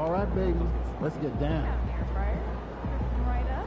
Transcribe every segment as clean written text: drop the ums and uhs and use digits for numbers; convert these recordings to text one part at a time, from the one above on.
All right, baby. Let's get down. Right up.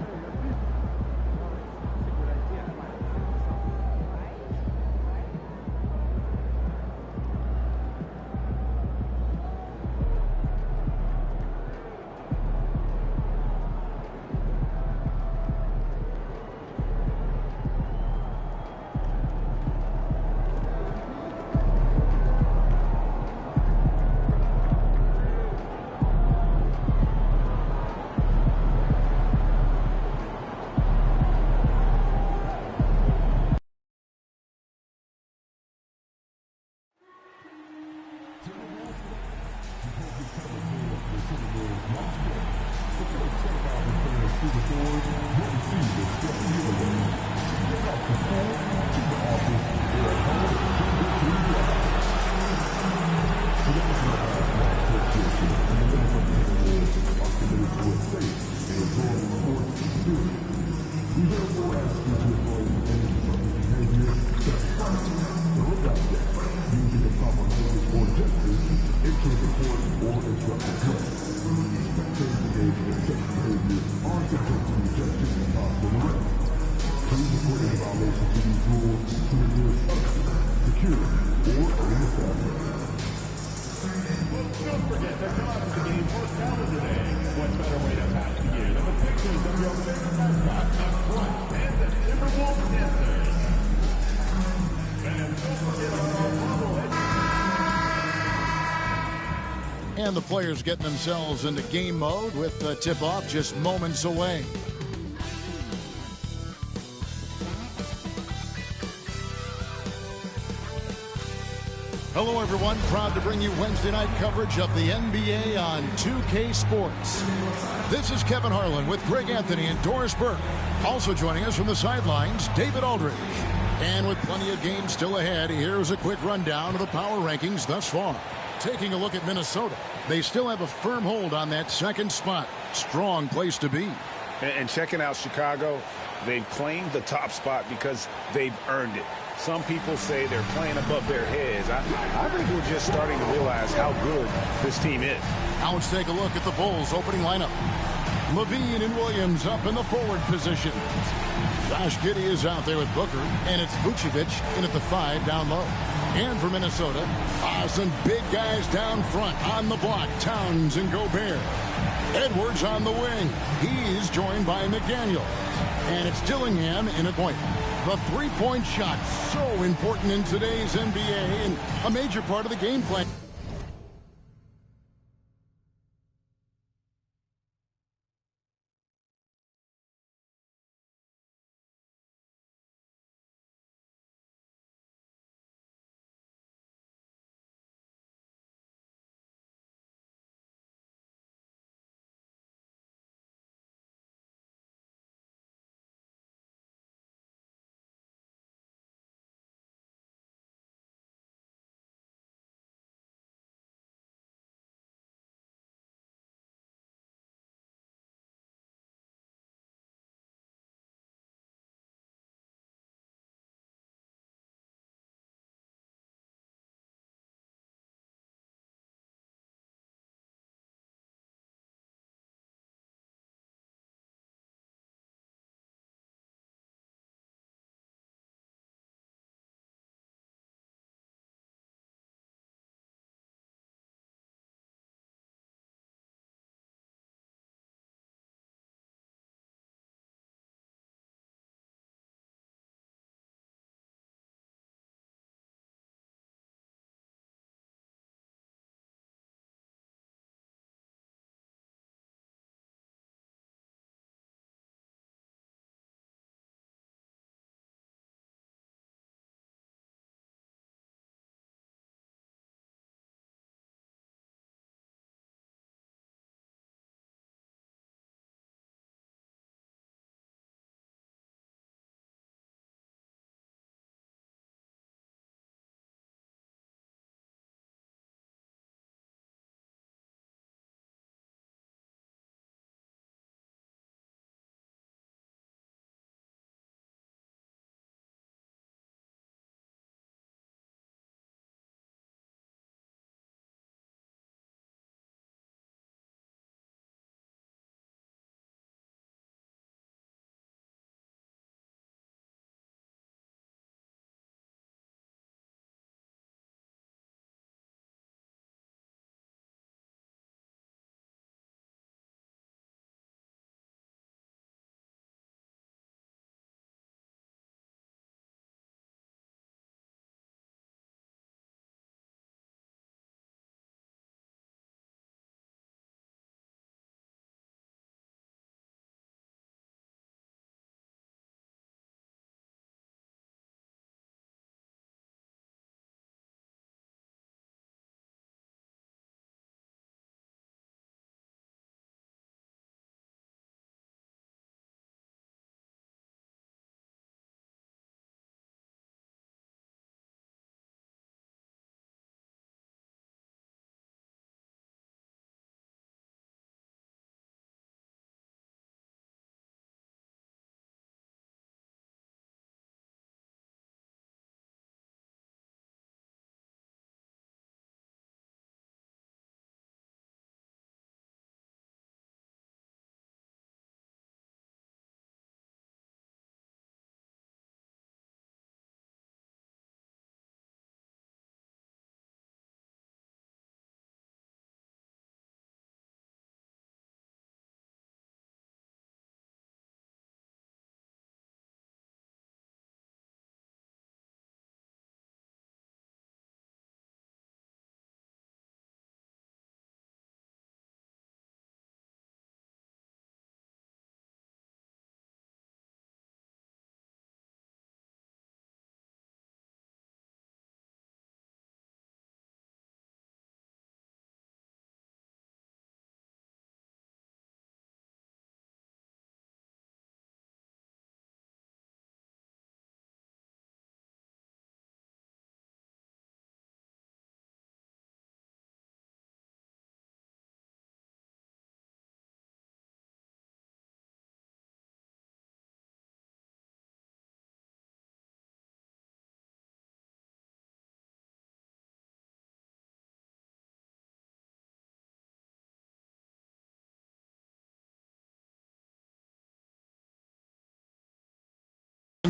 And the players getting themselves into game mode with the tip-off just moments away. Hello, everyone. Proud to bring you Wednesday night coverage of the NBA on 2K Sports. This is Kevin Harlan with Greg Anthony and Doris Burke. Also joining us from the sidelines, David Aldridge. And with plenty of games still ahead, here's a quick rundown of the power rankings thus far. Taking a look at Minnesota, they still have a firm hold on that second spot. Strong place to be. And checking out Chicago, they've claimed the top spot because they've earned it. Some people say they're playing above their heads. I think we're just starting to realize how good this team is. Now let's take a look at the Bulls' opening lineup. Levine and Williams up in the forward position. Josh Giddey is out there with Booker, and it's Vucevic in at the 5 down low. And for Minnesota, some big guys down front on the block, Towns and Gobert. Edwards on the wing. He's joined by McDaniel. And it's Dillingham in at point. The three-point shot, so important in today's NBA and a major part of the game plan.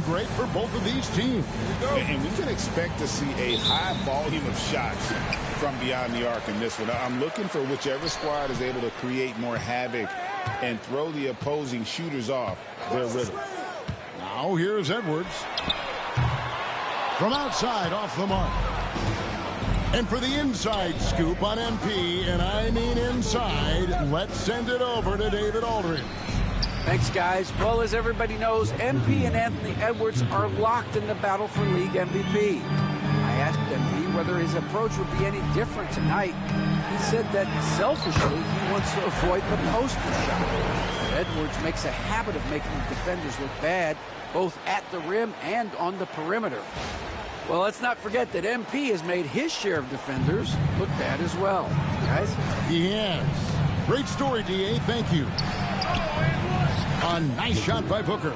Great for both of these teams. And we can expect to see a high volume of shots from beyond the arc in this one. I'm looking for whichever squad is able to create more havoc and throw the opposing shooters off their rhythm. Now here's Edwards. From outside, off the mark. And for the inside scoop on MP, and I mean inside, let's send it over to David Aldridge. Thanks, guys. Well, as everybody knows, MP and Anthony Edwards are locked in the battle for league MVP. I asked MP whether his approach would be any different tonight. He said that selfishly he wants to avoid the poster shot. Edwards makes a habit of making the defenders look bad, both at the rim and on the perimeter. Well, let's not forget that MP has made his share of defenders look bad as well. Guys? He has. Great story, DA. Thank you. A nice shot by Booker.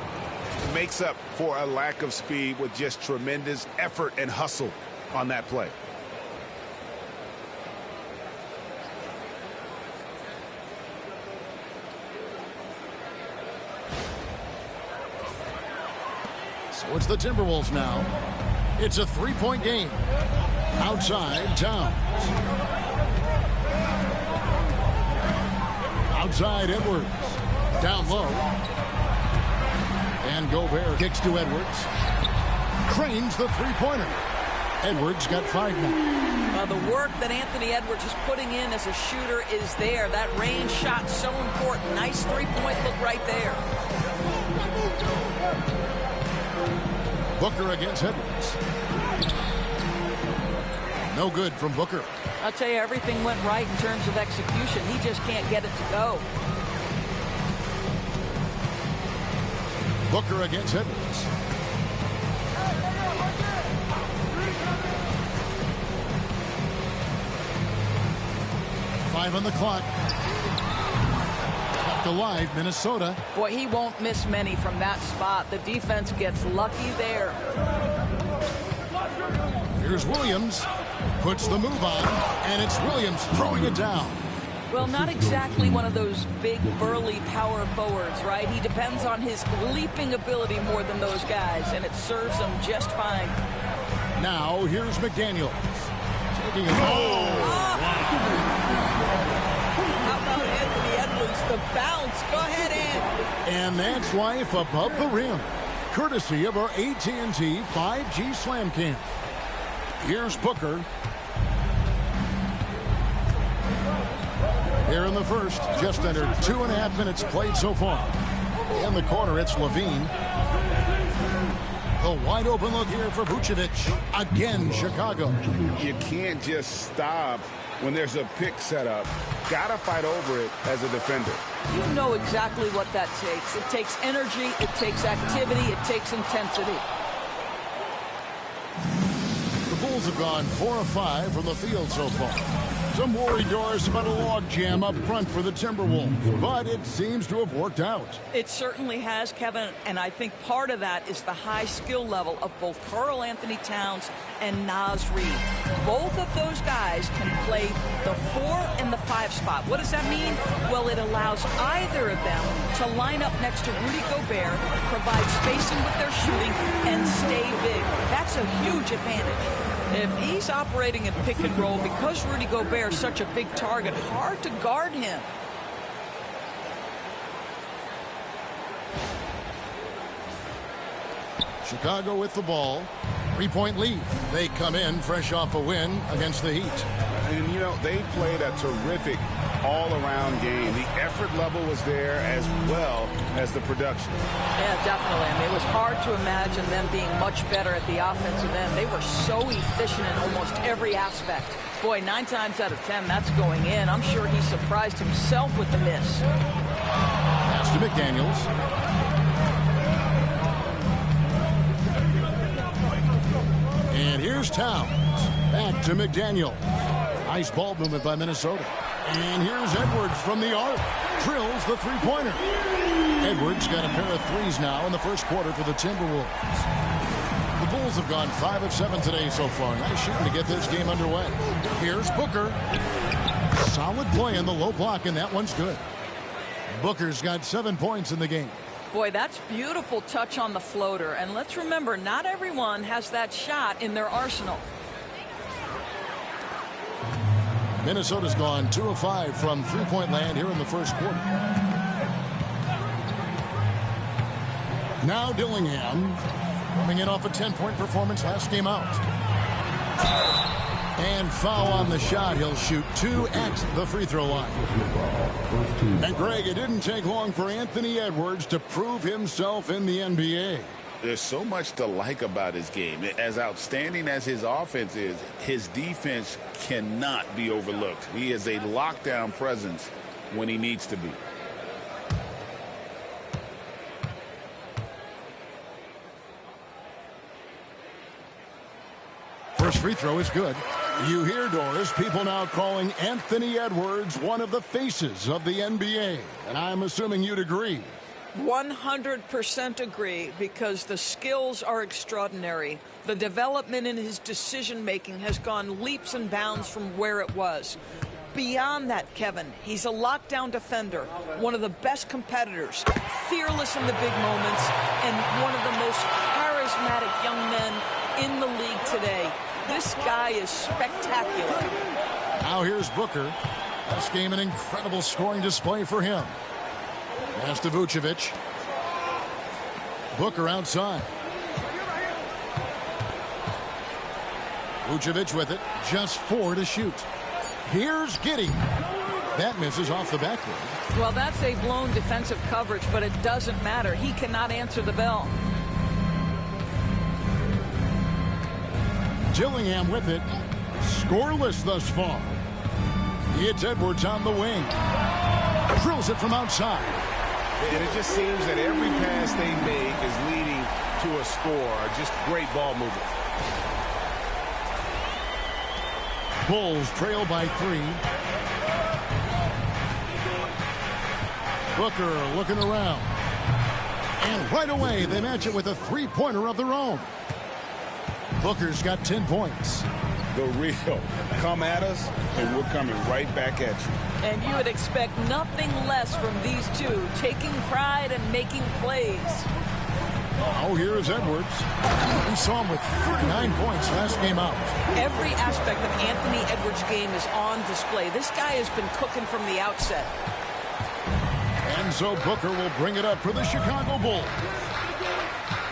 Makes up for a lack of speed with just tremendous effort and hustle on that play. So it's the Timberwolves now. It's a three-point game. Outside, Towns. Outside, Edwards. Down low. And Gobert kicks to Edwards. Cranes the three-pointer. Edwards got 5 now. The work that Anthony Edwards is putting in as a shooter is there. That range shot so important. Nice three-point look right there. Booker against Edwards. No good from Booker. I'll tell you, everything went right in terms of execution. He just can't get it to go. Booker against Edwards. Five on the clock. Kept alive, Minnesota. Boy, he won't miss many from that spot. The defense gets lucky there. Here's Williams. Puts the move on, and it's Williams throwing it down. Well, not exactly one of those big, burly power forwards, right? He depends on his leaping ability more than those guys, and it serves him just fine. Now, here's McDaniels. Taking it. Oh! How about Anthony Edwards, the bounce? Go ahead, Ed. And that's life above the rim, courtesy of our AT&T 5G Slam Camp. Here's Booker. Here in the first, just under 2.5 minutes played so far. In the corner, it's Levine. The wide open look here for Vucevic. Again, Chicago. You can't just stop when there's a pick set up. Gotta fight over it as a defender. You know exactly what that takes. It takes energy, it takes activity, it takes intensity. The Bulls have gone 4 of 5 from the field so far. Some worried doors about a log jam up front for the Timberwolves, but it seems to have worked out. It certainly has, Kevin, and I think part of that is the high skill level of both Karl-Anthony Towns and Naz Reid. Both of those guys can play the 4 and the 5 spot. What does that mean? Well, it allows either of them to line up next to Rudy Gobert, provide spacing with their shooting, and stay big. That's a huge advantage. If he's operating in pick and roll, because Rudy Gobert is such a big target, hard to guard him. Chicago with the ball. 3-point lead. They come in fresh off a win against the Heat. And, you know, they played a terrific all-around game. The effort level was there as well as the production. Yeah, definitely. I mean, it was hard to imagine them being much better at the offensive end. They were so efficient in almost every aspect. Boy, 9 times out of 10, that's going in. I'm sure he surprised himself with the miss. Pass to McDaniels. And here's Towns. Back to McDaniel. Nice ball movement by Minnesota. And here's Edwards from the arc. Drills the three-pointer. Edwards got a pair of threes now in the first quarter for the Timberwolves. The Bulls have gone 5 of 7 today so far. Nice shooting to get this game underway. Here's Booker. Solid play in the low block, and that one's good. Booker's got 7 points in the game. Boy, that's beautiful touch on the floater. And let's remember, not everyone has that shot in their arsenal. Minnesota's gone 2 of 5 from three-point land here in the first quarter. Now Dillingham coming in off a 10-point performance last game out. And foul on the shot. He'll shoot 2 at the free throw line. And Greg, it didn't take long for Anthony Edwards to prove himself in the NBA. There's so much to like about his game. As outstanding as his offense is, his defense cannot be overlooked. He is a lockdown presence when he needs to be. First free throw is good. You hear, Doris, people now calling Anthony Edwards one of the faces of the NBA. And I'm assuming you'd agree. 100% agree, because the skills are extraordinary. The development in his decision-making has gone leaps and bounds from where it was. Beyond that, Kevin, he's a lockdown defender, one of the best competitors, fearless in the big moments, and one of the most charismatic young men in the league today. This guy is spectacular. Now here's Booker. This game an incredible scoring display for him. Pass to Vucevic. Booker outside. Vucevic with it. Just 4 to shoot. Here's Giddey. That misses off the backboard. Well, that's a blown defensive coverage, but it doesn't matter. He cannot answer the bell. Dillingham with it. Scoreless thus far. It's Edwards on the wing. Drills it from outside. And it just seems that every pass they make is leading to a score. Just great ball movement. Bulls trail by 3. Booker looking around. And right away they match it with a three-pointer of their own. Booker's got 10 points. The real. Come at us, and we're coming right back at you. And you would expect nothing less from these two, taking pride and making plays. Oh, here's Edwards. We saw him with 39 points last game out. Every aspect of Anthony Edwards' game is on display. This guy has been cooking from the outset. And so Booker will bring it up for the Chicago Bulls.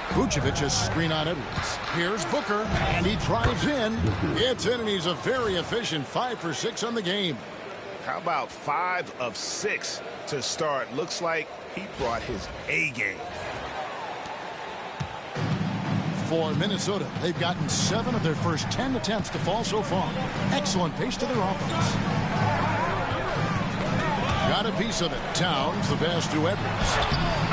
Vucevic is screen on Edwards. Here's Booker, and he drives in. It's in, and he's a very efficient 5 for 6 on the game. How about 5 of 6 to start? Looks like he brought his A game. For Minnesota, they've gotten 7 of their first 10 attempts to fall so far. Excellent pace to their offense. Got a piece of it. Towns, the pass to Edwards.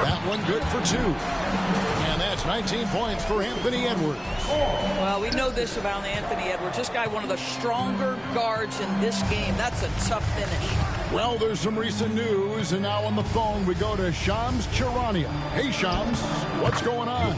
That one good for 2. And that's 19 points for Anthony Edwards. Well, we know this about Anthony Edwards. This guy, one of the stronger guards in this game. That's a tough finish. Well, there's some recent news, and now on the phone we go to Shams Charania. Hey, Shams, what's going on?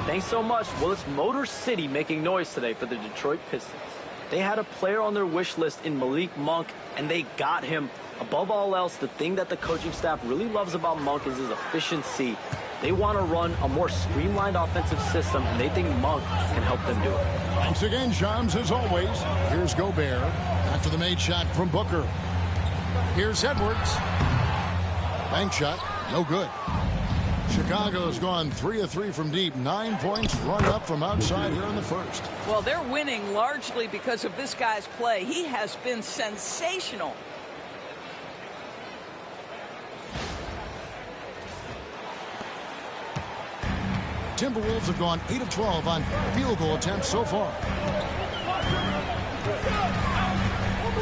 Thanks so much. Well, it's Motor City making noise today for the Detroit Pistons. They had a player on their wish list in Malik Monk, and they got him. Above all else, the thing that the coaching staff really loves about Monk is his efficiency. They want to run a more streamlined offensive system, and they think Monk can help them do it. Thanks again, Shams, as always. Here's Gobert after the made shot from Booker. Here's Edwards. Bank shot, no good. Chicago's gone 3 of 3 from deep. 9 points run up from outside here in the first. Well, they're winning largely because of this guy's play. He has been sensational. Timberwolves have gone 8 of 12 on field goal attempts so far.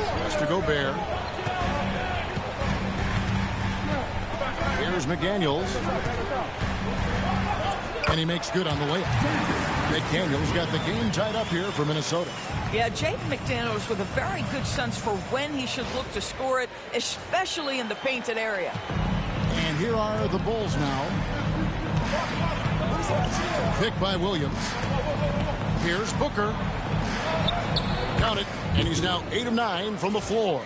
Pass to Gobert. Here's McDaniels. And he makes good on the layup. McDaniels got the game tied up here for Minnesota. Yeah, Jaden McDaniels with a very good sense for when he should look to score it, especially in the painted area. And here are the Bulls now. Picked by Williams. Here's Booker. Count it. And he's now 8 of 9 from the floor.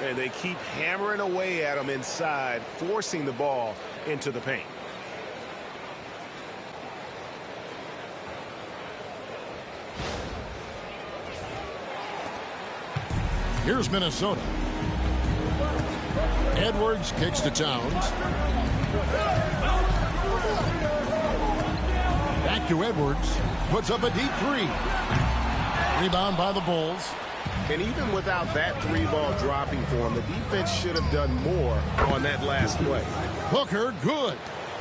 And they keep hammering away at him inside, forcing the ball into the paint. Here's Minnesota. Edwards kicks to Towns. Back to Edwards. Puts up a deep three. Rebound by the Bulls. And even without that three-ball dropping for him, the defense should have done more on that last play. Booker, good.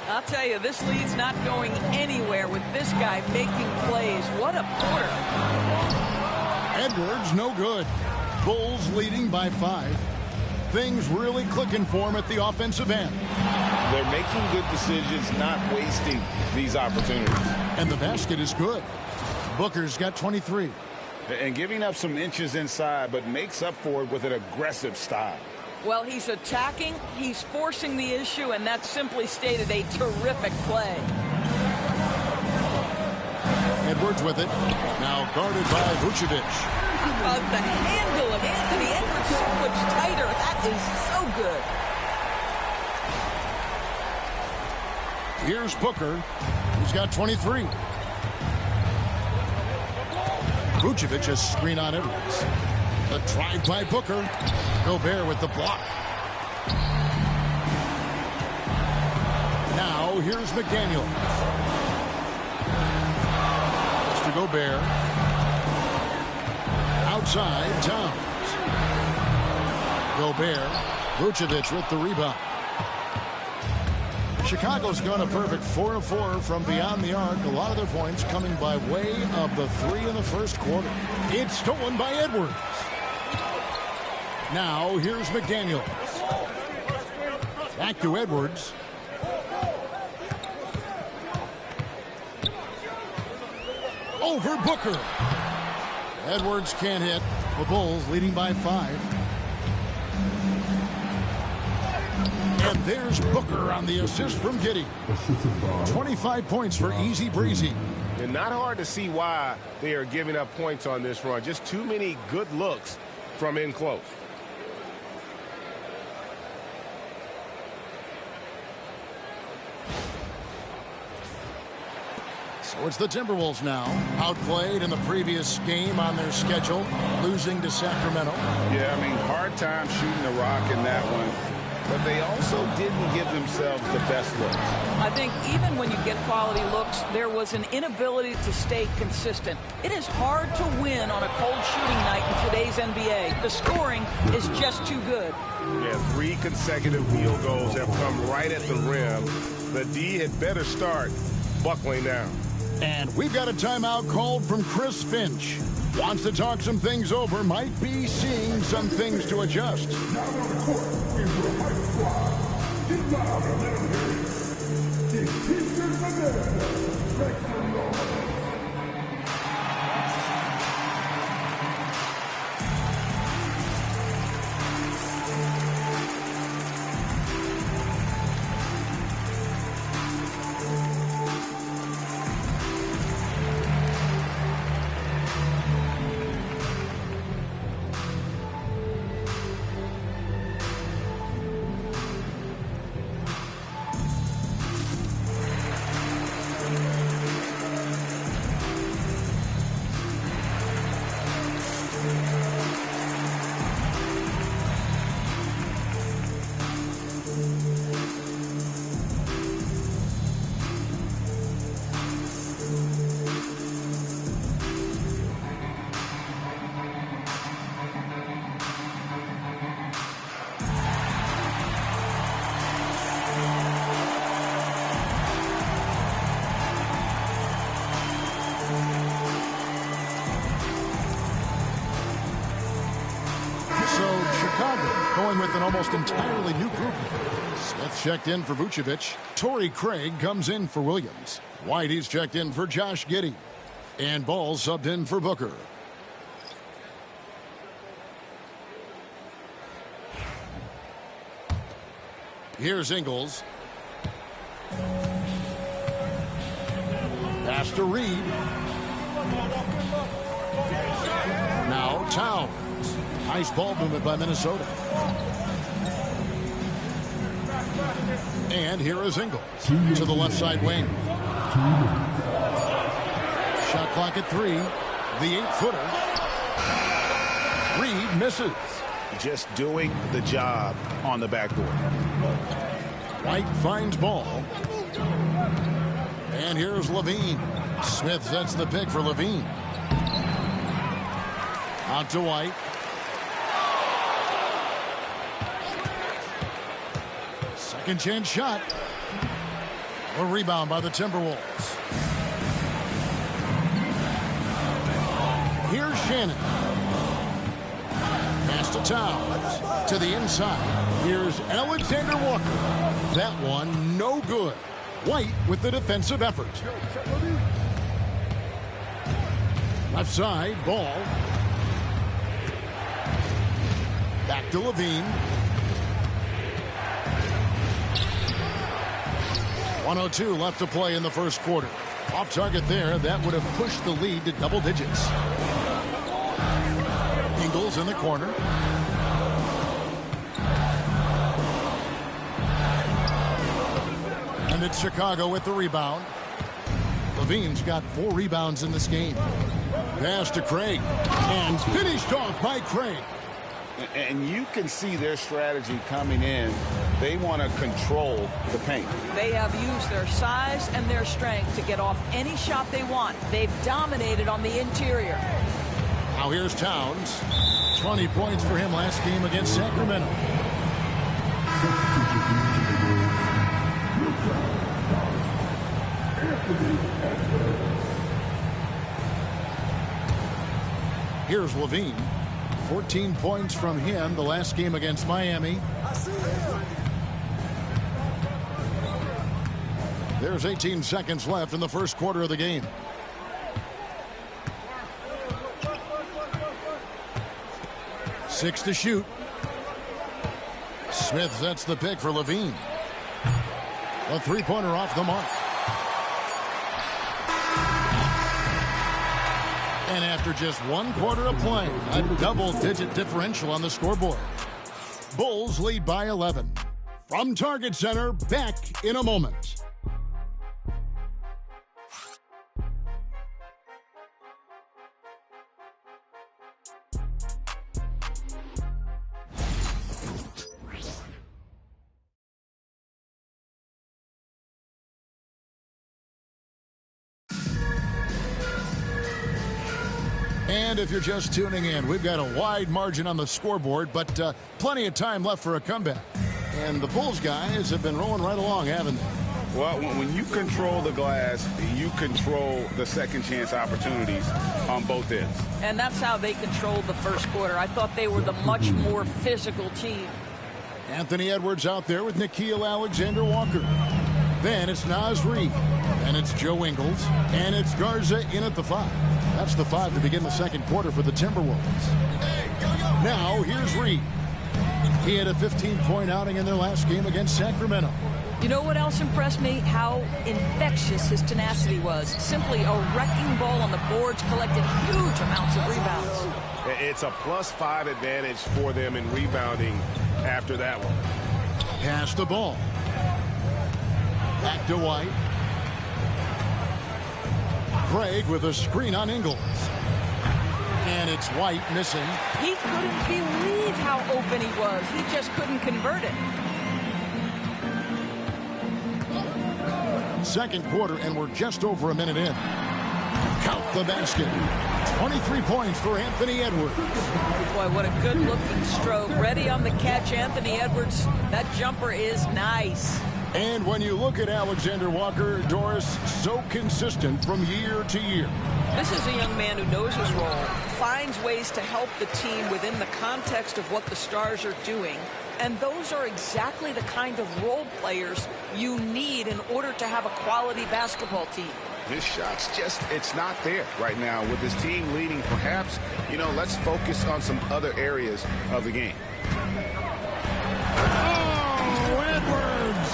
I'll tell you, this lead's not going anywhere with this guy making plays. What a quarter. Edwards, no good. Bulls leading by 5. Things really clicking for him at the offensive end. They're making good decisions, not wasting these opportunities. And the basket is good. Booker's got 23. And giving up some inches inside, but makes up for it with an aggressive style. Well, he's attacking, he's forcing the issue, and that's simply stated a terrific play. Edwards with it. Now guarded by Vucevic. How about the handle of Anthony Edwards so much tighter? That is so good. Here's Booker. He's got 23. Vucevic a screen on Edwards. The drive by Booker. Gobert with the block. Now here's McDaniel. Mr. Gobert. Outside Towns. Gobert. Vucevic with the rebound. Chicago's gone a perfect 4 of 4 from beyond the arc. A lot of their points coming by way of the 3 in the first quarter. It's stolen by Edwards. Now here's McDaniel. Back to Edwards. Over Booker. Edwards can't hit. The Bulls leading by 5. And there's Booker on the assist from Giddey. 25 points for Easy Breezy. And not hard to see why they are giving up points on this run. Just too many good looks from in close. So it's the Timberwolves now. Outplayed in the previous game on their schedule, losing to Sacramento. Yeah, I mean, hard time shooting the rock in that one. But they also didn't give themselves the best looks. I think even when you get quality looks, there was an inability to stay consistent. It is hard to win on a cold shooting night in today's NBA. The scoring is just too good. Yeah, 3 consecutive field goals have come right at the rim. The D had better start buckling down. And we've got a timeout called from Chris Finch. Wants to talk some things over, might be seeing some things to adjust. Going with an almost entirely new group. Smith checked in for Vucevic. Torrey Craig comes in for Williams. Whitey's checked in for Josh Giddey. And Ball subbed in for Booker. Here's Ingles. Pass to Reed. Now Towns. Nice ball movement by Minnesota. And here is Ingles to the left side wing. Shot clock at 3. The 8-footer. Reed misses. Just doing the job on the backboard. White finds ball. And here's Levine. Smith sets the pick for Levine. Out to White. Second chance shot. A rebound by the Timberwolves. Here's Shannon. Pass to Towns. To the inside. Here's Alexander Walker. That one no good. White with the defensive effort. Left side, Ball. Back to Levine. 1:02 left to play in the first quarter. Off target there, that would have pushed the lead to double digits. Ingles in the corner. And it's Chicago with the rebound. Levine's got 4 rebounds in this game. Pass to Craig. And finished off by Craig. And you can see their strategy coming in. They want to control the paint. They have used their size and their strength to get off any shot they want. They've dominated on the interior. Now here's Towns. 20 points for him last game against Sacramento. Here's Levine. 14 points from him the last game against Miami. There's 18 seconds left in the first quarter of the game. Six to shoot. Smith sets the pick for Levine. A three-pointer off the mark. And after just 1 quarter of play, a double-digit differential on the scoreboard. Bulls lead by 11. From Target Center, back in a moment. And if you're just tuning in, we've got a wide margin on the scoreboard, but plenty of time left for a comeback. And the Bulls guys have been rolling right along, haven't they? Well, when you control the glass, you control the second chance opportunities on both ends. And that's how they controlled the first quarter. I thought they were the much more physical team. Anthony Edwards out there with Nickeil Alexander-Walker. Then it's Naz Reid. And it's Joe Ingles. And it's Garza in at the 5. That's the 5 to begin the second quarter for the Timberwolves. Now, here's Reid. He had a 15-point outing in their last game against Sacramento. You know what else impressed me? How infectious his tenacity was. Simply a wrecking ball on the boards, collected huge amounts of rebounds. It's a +5 advantage for them in rebounding after that one. Pass the ball. Back to White. Craig with a screen on Ingles. And it's White missing. He couldn't believe how open he was. He just couldn't convert it. Second quarter, and we're just over a minute in. Count the basket. 23 points for Anthony Edwards. Boy, what a good-looking stroke. Ready on the catch, Anthony Edwards. That jumper is nice. And when you look at Alexander Walker, Doris, so consistent from year to year. This is a young man who knows his role, finds ways to help the team within the context of what the Stars are doing. And those are exactly the kind of role players you need in order to have a quality basketball team. His shot's just, it's not there right now with his team leading. Perhaps, let's focus on some other areas of the game. Oh, Edwards!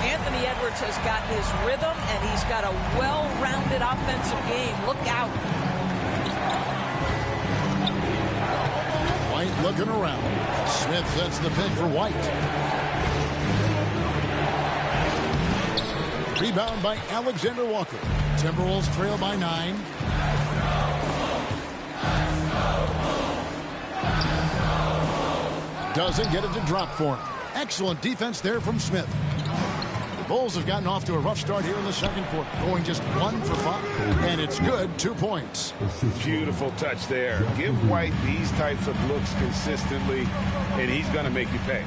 Anthony Edwards has got his rhythm, and he's got a well-rounded offensive game. Look out. White looking around. Smith sets the pick for White. Rebound by Alexander Walker. Timberwolves trail by 9. Doesn't get it to drop for him. Excellent defense there from Smith. The Bulls have gotten off to a rough start here in the second quarter, going just 1 for 5. And it's good, 2 points. Beautiful touch there. Give White these types of looks consistently, and he's going to make you pay.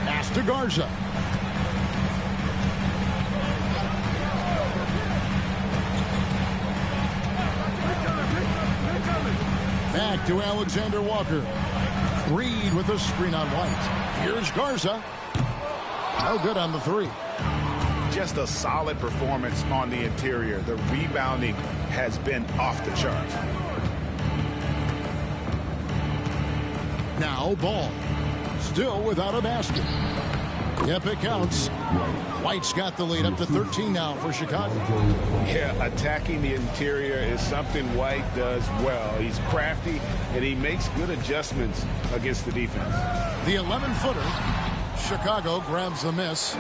Pass to Garza. Back to Alexander Walker. Reed with a screen on White. Here's Garza. No good on the 3. Just a solid performance on the interior. The rebounding has been off the charts. Now Ball. Still without a basket. Yep, it counts. White's got the lead up to 13 now for Chicago. Yeah, attacking the interior is something White does well. He's crafty, and he makes good adjustments against the defense. The 11-footer. Chicago grabs the miss.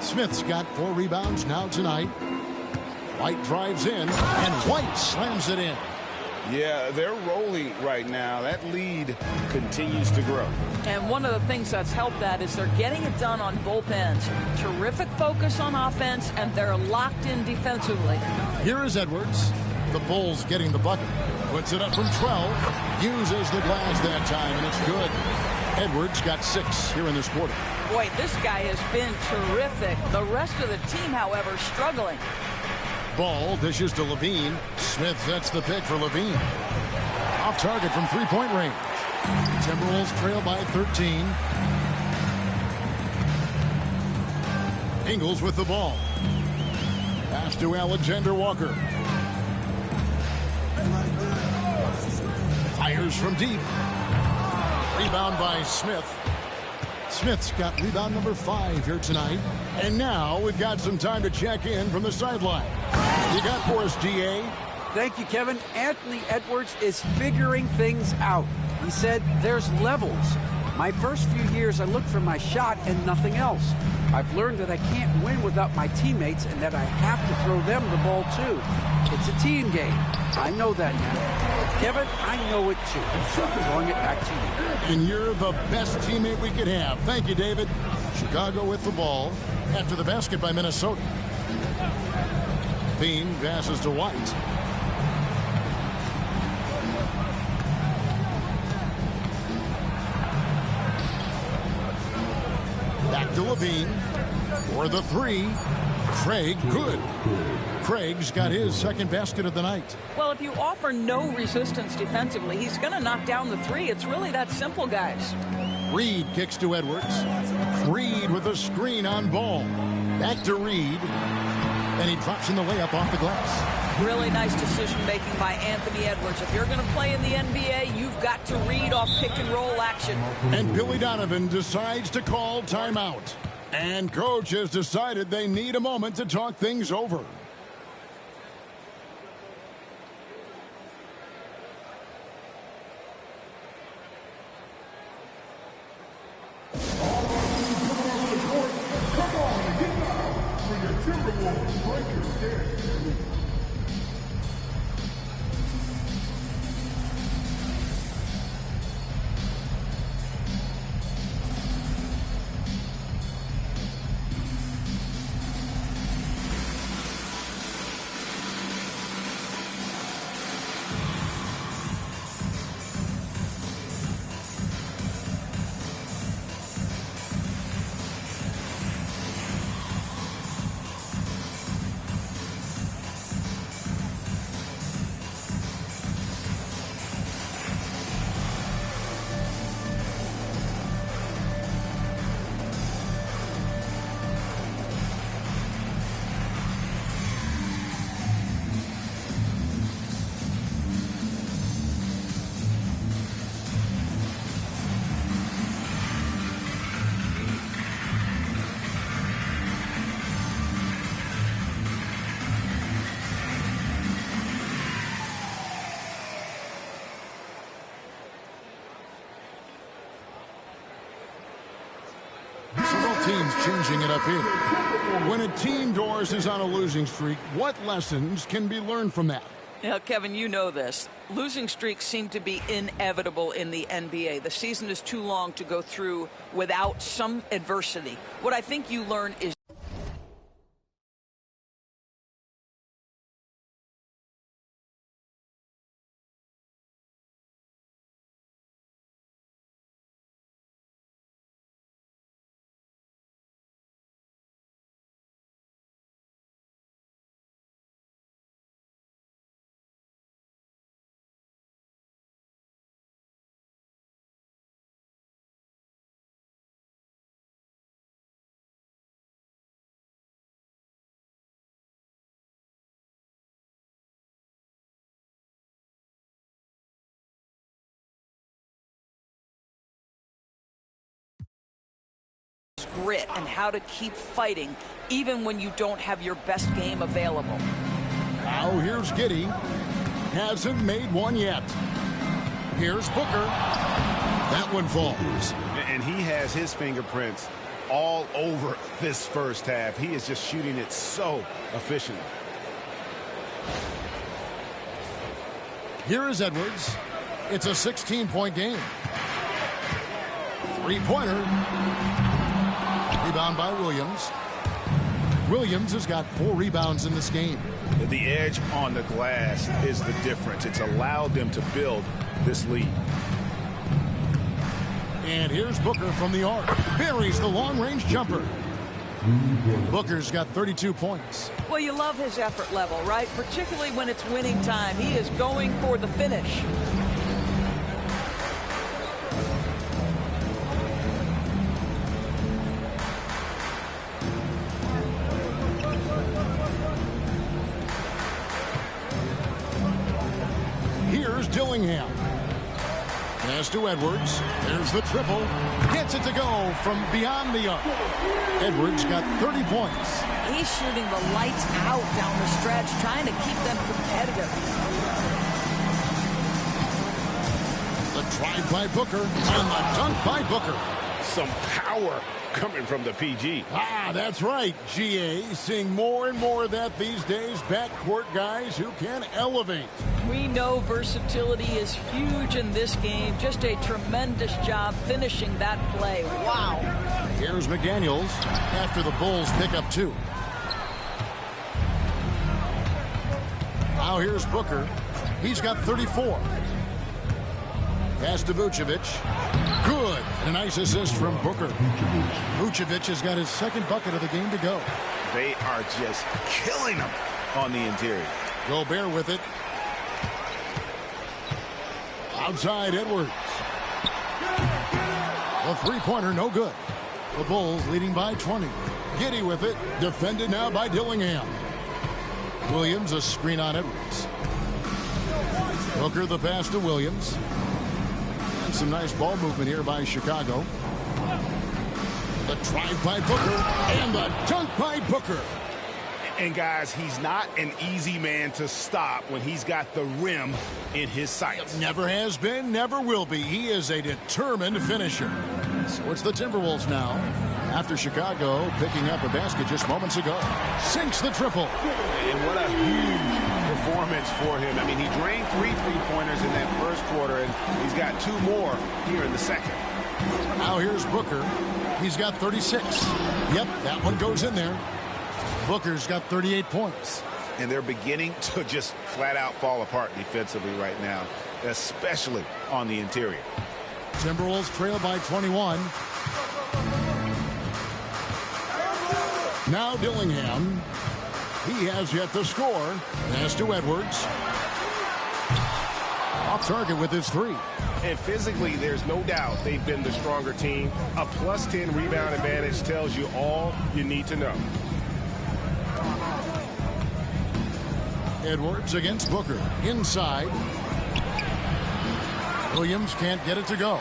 Smith's got 4 rebounds now tonight. White drives in, and White slams it in. Yeah, they're rolling right now. That lead continues to grow. And one of the things that's helped that is they're getting it done on both ends. Terrific focus on offense, and they're locked in defensively. Here is Edwards. The Bulls getting the bucket. Puts it up from 12. Uses the glass that time, and it's good. Edwards got 6 here in this quarter. Boy, this guy has been terrific. The rest of the team, however, struggling. Ball dishes to Levine. Smith sets the pick for Levine. Off target from 3-point range. Timberwolves trail by 13. Ingles with the ball. Pass to Alexander Walker. Fires from deep. Rebound by Smith. Smith's got rebound number 5 here tonight. And now we've got some time to check in from the sideline. You got for us, DA? Thank you, Kevin. Anthony Edwards is figuring things out. He said there's levels. My first few years, I looked for my shot and nothing else. I've learned that I can't win without my teammates and that I have to throw them the ball, too. It's a team game. I know that now. Kevin, I know it, too. So I'm throwing it back to you. And you're the best teammate we could have. Thank you, David. Chicago with the ball after the basket by Minnesota. Bean passes to White. Back to Levine for the 3. Craig, good. Craig's got his second basket of the night. Well, if you offer no resistance defensively, he's going to knock down the 3. It's really that simple, guys. Reed kicks to Edwards. Reed with a screen on Ball. Back to Reed. And he drops in the layup off the glass. Really nice decision-making by Anthony Edwards. If you're going to play in the NBA, you've got to read off pick-and-roll action. And Billy Donovan decides to call timeout. And coach has decided they need a moment to talk things over. Teams changing it up here. When a team, Doris, is on a losing streak, what lessons can be learned from that? Now, Kevin, you know this. Losing streaks seem to be inevitable in the NBA. The season is too long to go through without some adversity. What I think you learn is grit and how to keep fighting even when you don't have your best game available. Now here's Giddey. Hasn't made one yet. Here's Booker. That one falls. And he has his fingerprints all over this first half. He is just shooting it so efficiently. Here is Edwards. It's a 16-point game. Three-pointer. Rebound by Williams. Williams has got 4 rebounds in this game. The edge on the glass is the difference. It's allowed them to build this lead. And here's Booker from the arc. Buries the long-range jumper. Booker's got 32 points. Well, you love his effort level, right? Particularly when it's winning time. He is going for the finish. Here's Dillingham. Pass to Edwards. There's the triple. Gets it to go from beyond the arc. Edwards got 30 points. He's shooting the lights out down the stretch, trying to keep them competitive. The drive by Booker and the dunk by Booker. Some power coming from the PG. Ah, that's right, GA. Seeing more and more of that these days. Backcourt guys who can elevate. We know versatility is huge in this game. Just a tremendous job finishing that play. Wow. Here's McDaniels after the Bulls pick up 2. Now here's Booker. He's got 34. Pass to Vucevic. Good. And a nice assist from Booker. Vucevic has got his second bucket of the game to go. They are just killing them on the interior. Gobert with it. Outside Edwards. The three-pointer no good. The Bulls leading by 20. Giddey with it. Defended now by Dillingham. Williams a screen on Edwards. Booker the pass to Williams. And some nice ball movement here by Chicago. The drive by Booker and the dunk by Booker. And guys, he's not an easy man to stop when he's got the rim in his sights. Never has been, never will be. He is a determined finisher. So it's the Timberwolves now. After Chicago picking up a basket just moments ago. Sinks the triple. And what a huge performance for him. I mean, he drained 3 3-pointers in that first quarter, and he's got 2 more here in the second. Now here's Booker. He's got 36. Yep, that one goes in there. Booker's got 38 points. And they're beginning to just flat out fall apart defensively right now, especially on the interior. Timberwolves trail by 21. Now Dillingham. He has yet to score. Pass to Edwards. Off target with his 3. And physically, there's no doubt they've been the stronger team. A +10 rebound advantage tells you all you need to know. Edwards against Booker. Inside. Williams can't get it to go.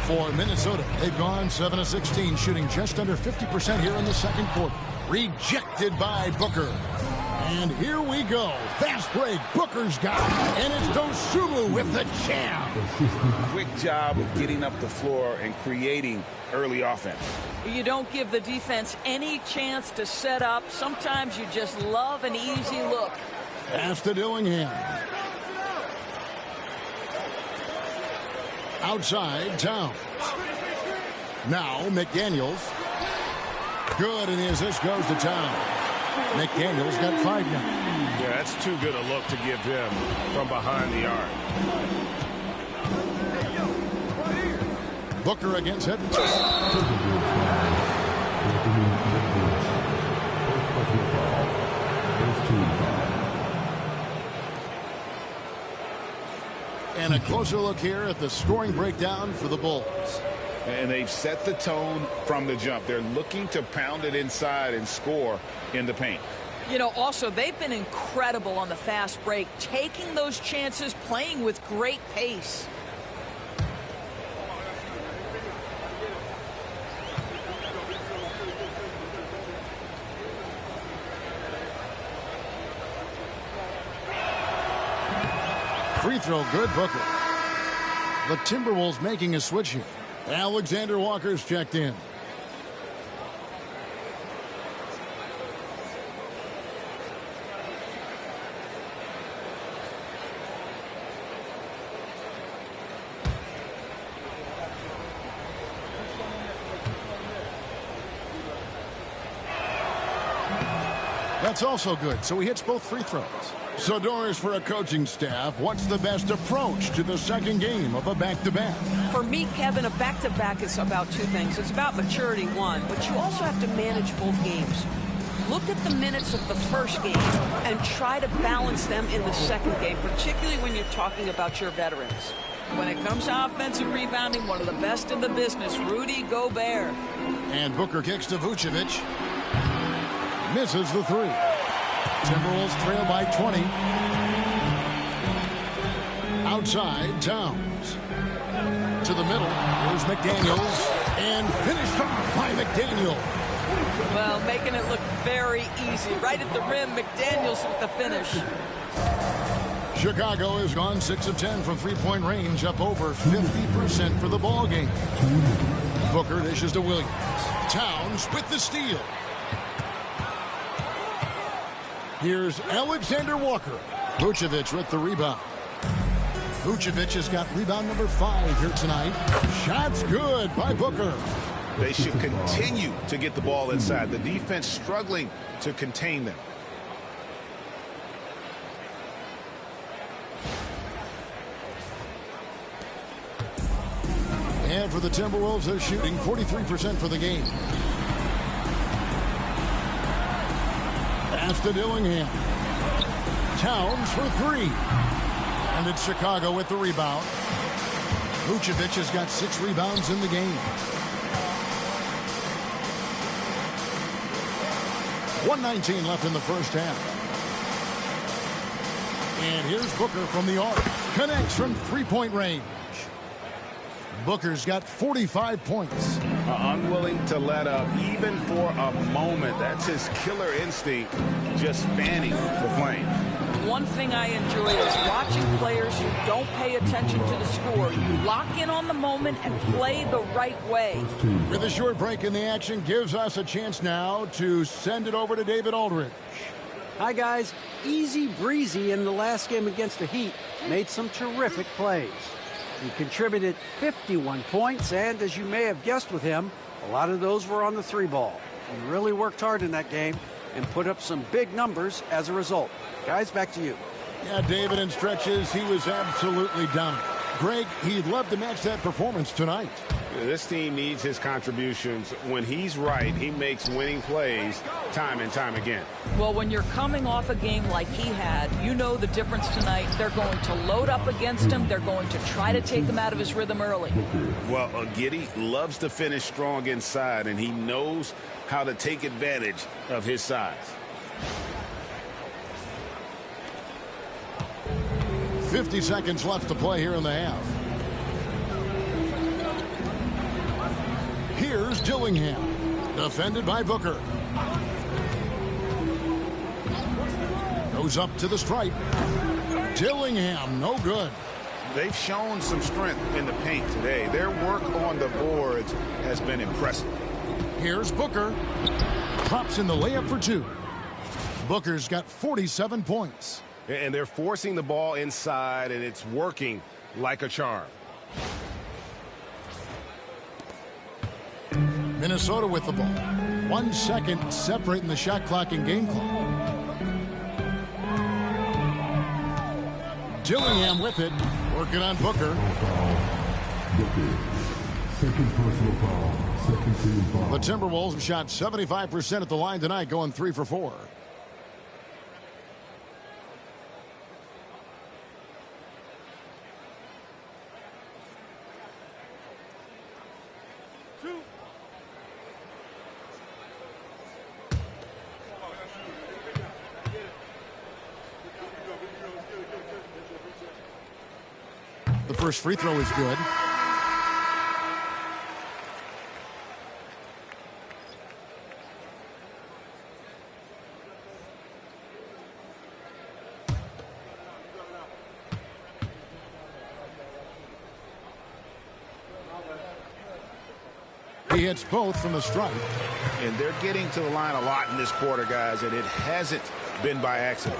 For Minnesota, they've gone 7 of 16, shooting just under 50% here in the second quarter. Rejected by Booker. And here we go. Fast break. Booker's got it. And it's Dosunmu with the jam. Quick job of getting up the floor and creating early offense. You don't give the defense any chance to set up. Sometimes you just love an easy look. Pass to Dillingham. Outside, Towns. Now, McDaniels. Good, and the assist goes to Towns. McDaniels got 5 now. Yeah, that's too good a look to give him from behind the arc. Booker against Edwards. And a closer look here at the scoring breakdown for the Bulls. And they've set the tone from the jump. They're looking to pound it inside and score in the paint. You know, also, they've been incredible on the fast break, taking those chances, playing with great pace. Free throw good, Booker. The Timberwolves making a switch here. Alexander Walker's checked in. That's also good, so he hits both free throws. So, Doris, for a coaching staff, what's the best approach to the second game of a back-to-back? For me, Kevin, a back-to-back is about 2 things. It's about maturity, 1, but you also have to manage both games. Look at the minutes of the first game and try to balance them in the second game, particularly when you're talking about your veterans. When it comes to offensive rebounding, one of the best in the business, Rudy Gobert. And Booker kicks to Vucevic. Misses the 3. Timberwolves trail by 20. Outside, Towns. To the middle. Here's McDaniels. And finished off by McDaniel. Well, making it look very easy. Right at the rim, McDaniels with the finish. Chicago has gone 6 of 10 from three-point range, up over 50% for the ball game. Booker dishes to Williams. Towns with the steal. Here's Alexander Walker. Vucevic with the rebound. Vucevic has got rebound number 5 here tonight. Shots good by Booker. They should continue to get the ball inside. The defense struggling to contain them. And for the Timberwolves, they're shooting 43% for the game. Pass to Dillingham. Towns for 3. And it's Chicago with the rebound. Vucevic has got 6 rebounds in the game. 1:19 left in the first half. And here's Booker from the arc. Connects from three-point range. Booker's got 45 points. Unwilling to let up even for a moment. That's his killer instinct, just fanning the flame. One thing I enjoy is watching players who don't pay attention to the score. You lock in on the moment and play the right way. With a short break in the action, gives us a chance now to send it over to David Aldridge. Hi, guys. Easy breezy in the last game against the Heat. Made some terrific plays. He contributed 51 points, and as you may have guessed with him, a lot of those were on the 3-ball. He really worked hard in that game and put up some big numbers as a result. Guys, back to you. Yeah, David, in stretches, he was absolutely dominant. Greg, he'd love to match that performance tonight. This team needs his contributions. When he's right, he makes winning plays time and time again. Well, when you're coming off a game like he had, you know the difference tonight. They're going to load up against him. They're going to try to take him out of his rhythm early. Well, Giddey loves to finish strong inside, and he knows how to take advantage of his size. 50 seconds left to play here in the half. Here's Dillingham, defended by Booker. Goes up to the stripe. Dillingham, no good. They've shown some strength in the paint today. Their work on the boards has been impressive. Here's Booker. Drops in the layup for 2. Booker's got 47 points. And they're forcing the ball inside, and it's working like a charm. Minnesota with the ball. 1 second separating the shot clock and game clock. Dillingham with it, working on Booker. Second personal foul. Second team foul. The Timberwolves have shot 75% at the line tonight, going 3 for 4. The first free throw is good. He hits both from the stripe. And they're getting to the line a lot in this quarter, guys, and it hasn't been by accident.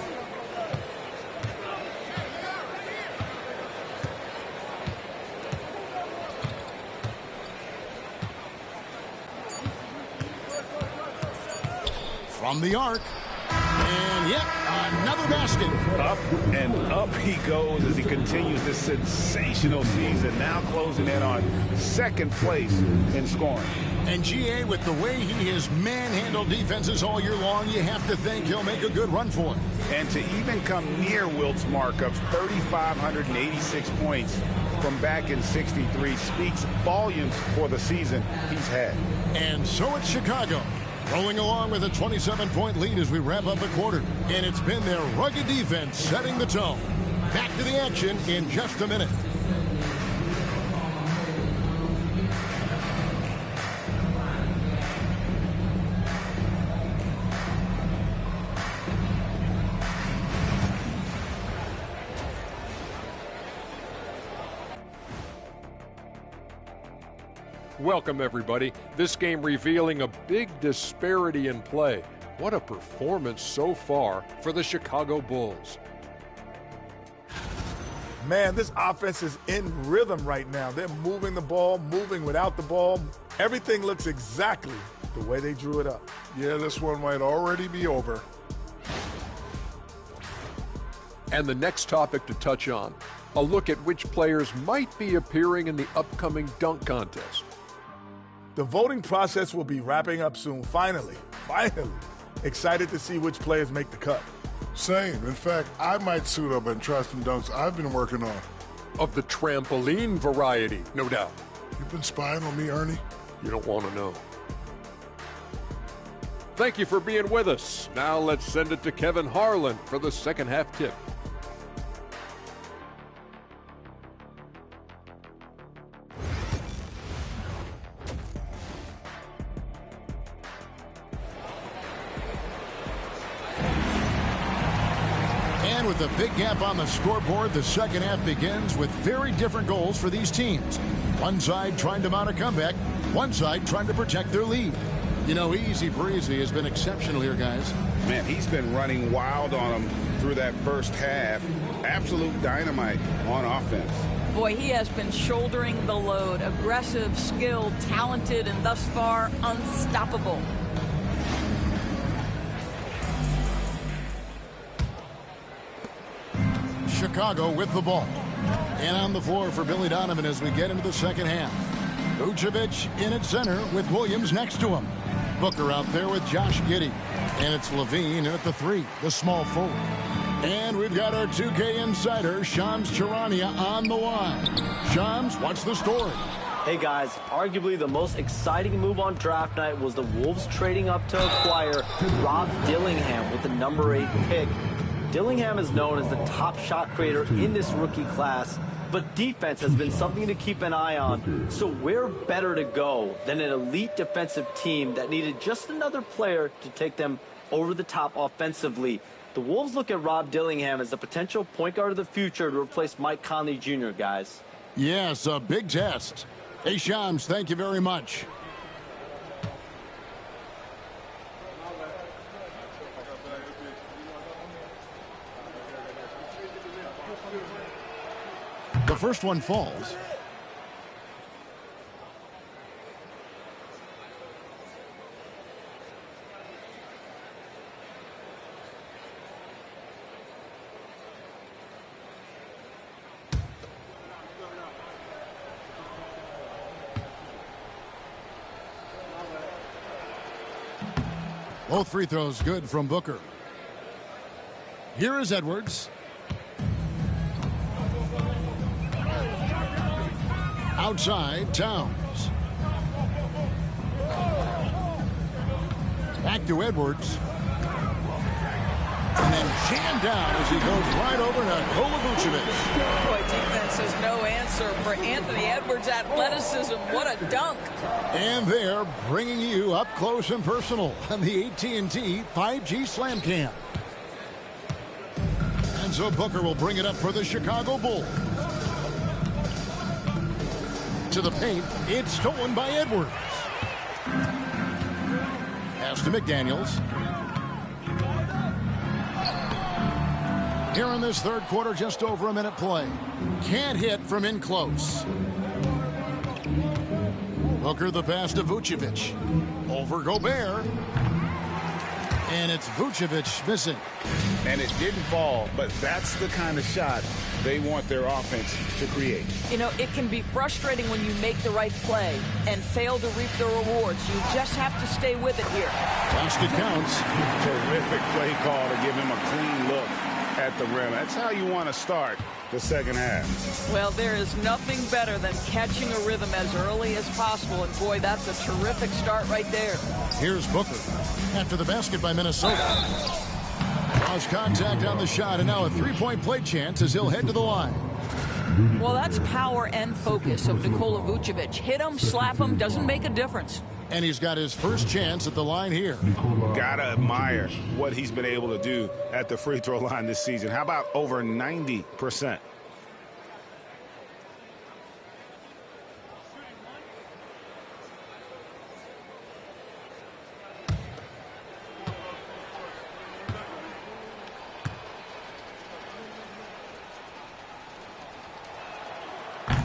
From the arc. And yet, another basket. Up and up he goes as he continues this sensational season, now closing in on second place in scoring. And GA, with the way he has manhandled defenses all year long, you have to think he'll make a good run for it. And to even come near Wilt's mark of 3,586 points from back in '63 speaks volumes for the season he's had. And so it's Chicago, rolling along with a 27-point lead as we wrap up the quarter. And it's been their rugged defense setting the tone. Back to the action in just a minute. Welcome, everybody. This game revealing a big disparity in play. What a performance so far for the Chicago Bulls. Man, this offense is in rhythm right now. They're moving the ball, moving without the ball. Everything looks exactly the way they drew it up. Yeah, this one might already be over. And the next topic to touch on, a look at which players might be appearing in the upcoming dunk contest. The voting process will be wrapping up soon. Finally. Excited to see which players make the cut. Same. In fact, I might suit up and try some dunks I've been working on. Of the trampoline variety, no doubt. You've been spying on me, Ernie? You don't want to know. Thank you for being with us. Now let's send it to Kevin Harlan for the second half tip. With a big gap on the scoreboard, the second half begins with very different goals for these teams. One side trying to mount a comeback, one side trying to protect their lead. You know, Easy Breezy has been exceptional here, guys. Man, he's been running wild on them through that first half. Absolute dynamite on offense. Boy, he has been shouldering the load. Aggressive, skilled, talented, and thus far unstoppable. Chicago with the ball. And on the floor for Billy Donovan as we get into the second half. Vucevic in at center with Williams next to him. Booker out there with Josh Giddey. And it's Levine at the 3, the small forward. And we've got our 2K insider, Shams Charania, on the line. Shams, what's the story? Hey guys, arguably the most exciting move on draft night was the Wolves trading up to acquire Rob Dillingham with the number 8 pick. Dillingham is known as the top shot creator in this rookie class, but defense has been something to keep an eye on. So where better to go than an elite defensive team that needed just another player to take them over the top offensively? The Wolves look at Rob Dillingham as the potential point guard of the future to replace Mike Conley Jr., guys. Yes, a big test. Hey, Shams, thank you very much. The first one falls. Both free throws good from Booker. Here is Edwards. Outside, Towns. Back to Edwards. And then jammed down as he goes right over to Nikola Vucevic. Boy, defense is no answer for Anthony Edwards' athleticism. What a dunk. And they're bringing you up close and personal on the AT&T 5G Slam Cam. And so Booker will bring it up for the Chicago Bulls. To the paint, it's stolen by Edwards. Pass to McDaniels. Here in this third quarter, just over a minute play. Can't hit from in close. Booker the pass to Vucevic. Over Gobert. And it's Vucevic missing. And it didn't fall, but that's the kind of shot they want their offense to create. You know, it can be frustrating when you make the right play and fail to reap the rewards. You just have to stay with it here. Basket counts. Terrific play call to give him a clean look at the rim. That's how you want to start the second half. Well, there is nothing better than catching a rhythm as early as possible. And, boy, that's a terrific start right there. Here's Booker after the basket by Minnesota. Draws contact on the shot, and now a three-point play chance as he'll head to the line. Well, that's power and focus of Nikola Vucevic. Hit him, slap him, doesn't make a difference. And he's got his first chance at the line here. Gotta admire what he's been able to do at the free throw line this season. How about over 90%?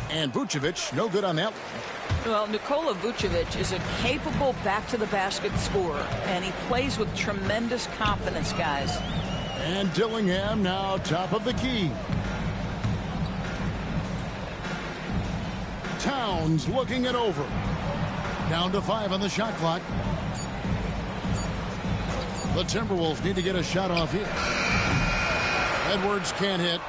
And Vucevic, no good on that one. Well, Nikola Vucevic is a capable back-to-the-basket scorer, and he plays with tremendous confidence, guys. And Dillingham now top of the key. Towns looking it over. Down to 5 on the shot clock. The Timberwolves need to get a shot off here. Edwards can't hit.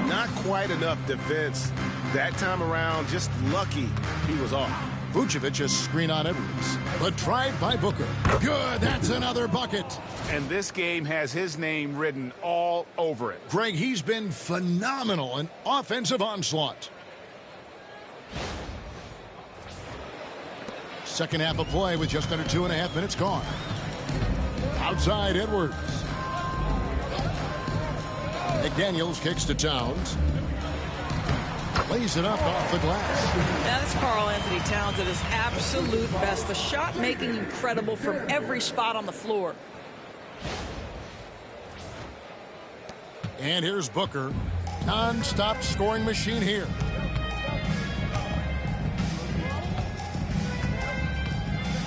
Not quite enough defense that time around. Just lucky he was off. Vucevic a screen on Edwards. But tried by Booker. Good, that's another bucket. And this game has his name written all over it. Greg, he's been phenomenal in offensive onslaught. Second half of play with just under 2.5 minutes gone. Outside Edwards. McDaniels kicks to Towns. Lays it up off the glass. Now, this Karl-Anthony Towns at his absolute best. The shot making incredible from every spot on the floor. And here's Booker. Non-stop scoring machine here.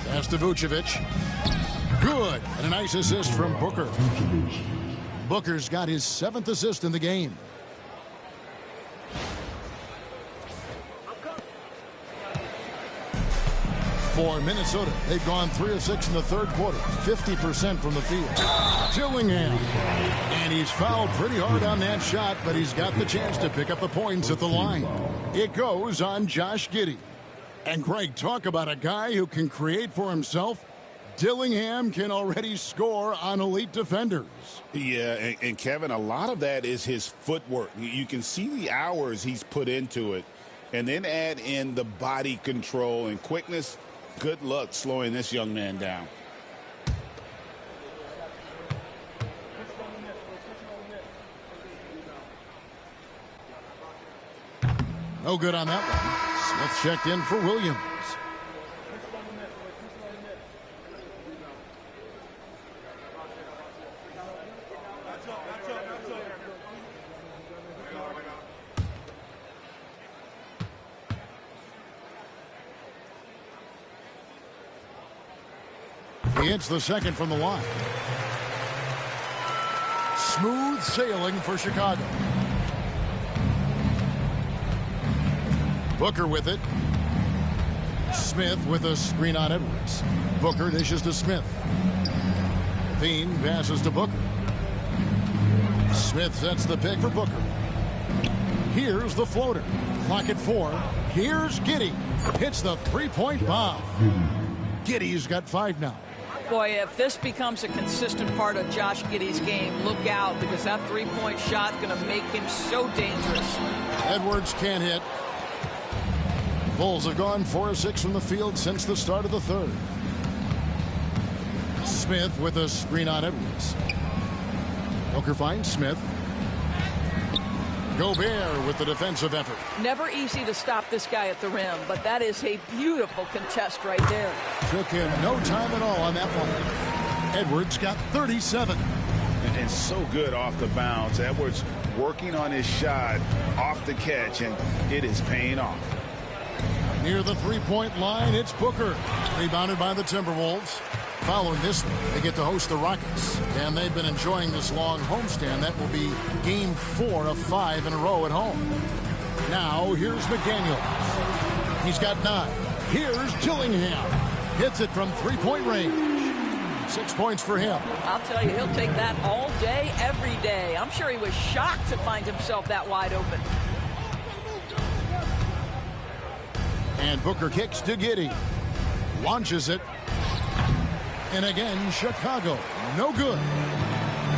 Pass to Vucevic. Good. And a nice assist from Booker. Booker's got his 7th assist in the game. For Minnesota, they've gone 3 of 6 in the third quarter, 50% from the field. Dillingham, and he's fouled pretty hard on that shot, but he's got the chance to pick up the points at the line. It goes on Josh Giddey. And Greg, talk about a guy who can create for himself. Dillingham can already score on elite defenders. Yeah, and Kevin, a lot of that is his footwork. You can see the hours he's put into it, and then add in the body control and quickness. Good luck slowing this young man down. No good on that one. Smith checked in for Williams. He hits the second from the line. Smooth sailing for Chicago. Booker with it. Smith with a screen on Edwards. Booker dishes to Smith. Levine passes to Booker. Smith sets the pick for Booker. Here's the floater. Clock at 4. Here's Giddey. Hits the three-point bomb. Giddey's got 5 now. Boy, if this becomes a consistent part of Josh Giddey's game, look out, because that three-point shot is going to make him so dangerous. Edwards can't hit. Bulls have gone 4 of 6 from the field since the start of the third. Smith with a screen on Edwards. Booker finds Smith. Gobert with the defensive effort. Never easy to stop this guy at the rim, but that is a beautiful contest right there. Took him no time at all on that one. Edwards got 37. And so good off the bounce. Edwards working on his shot off the catch, and it is paying off. Near the three-point line, it's Booker. Rebounded by the Timberwolves. Following this one, they get to host the Rockets. And they've been enjoying this long homestand. That will be game 4 of 5 in a row at home. Now, here's McDaniels. He's got 9. Here's Gillingham. Hits it from three-point range. 6 points for him. I'll tell you, he'll take that all day, every day. I'm sure he was shocked to find himself that wide open. And Booker kicks to Giddey. Launches it. And again, Chicago, no good.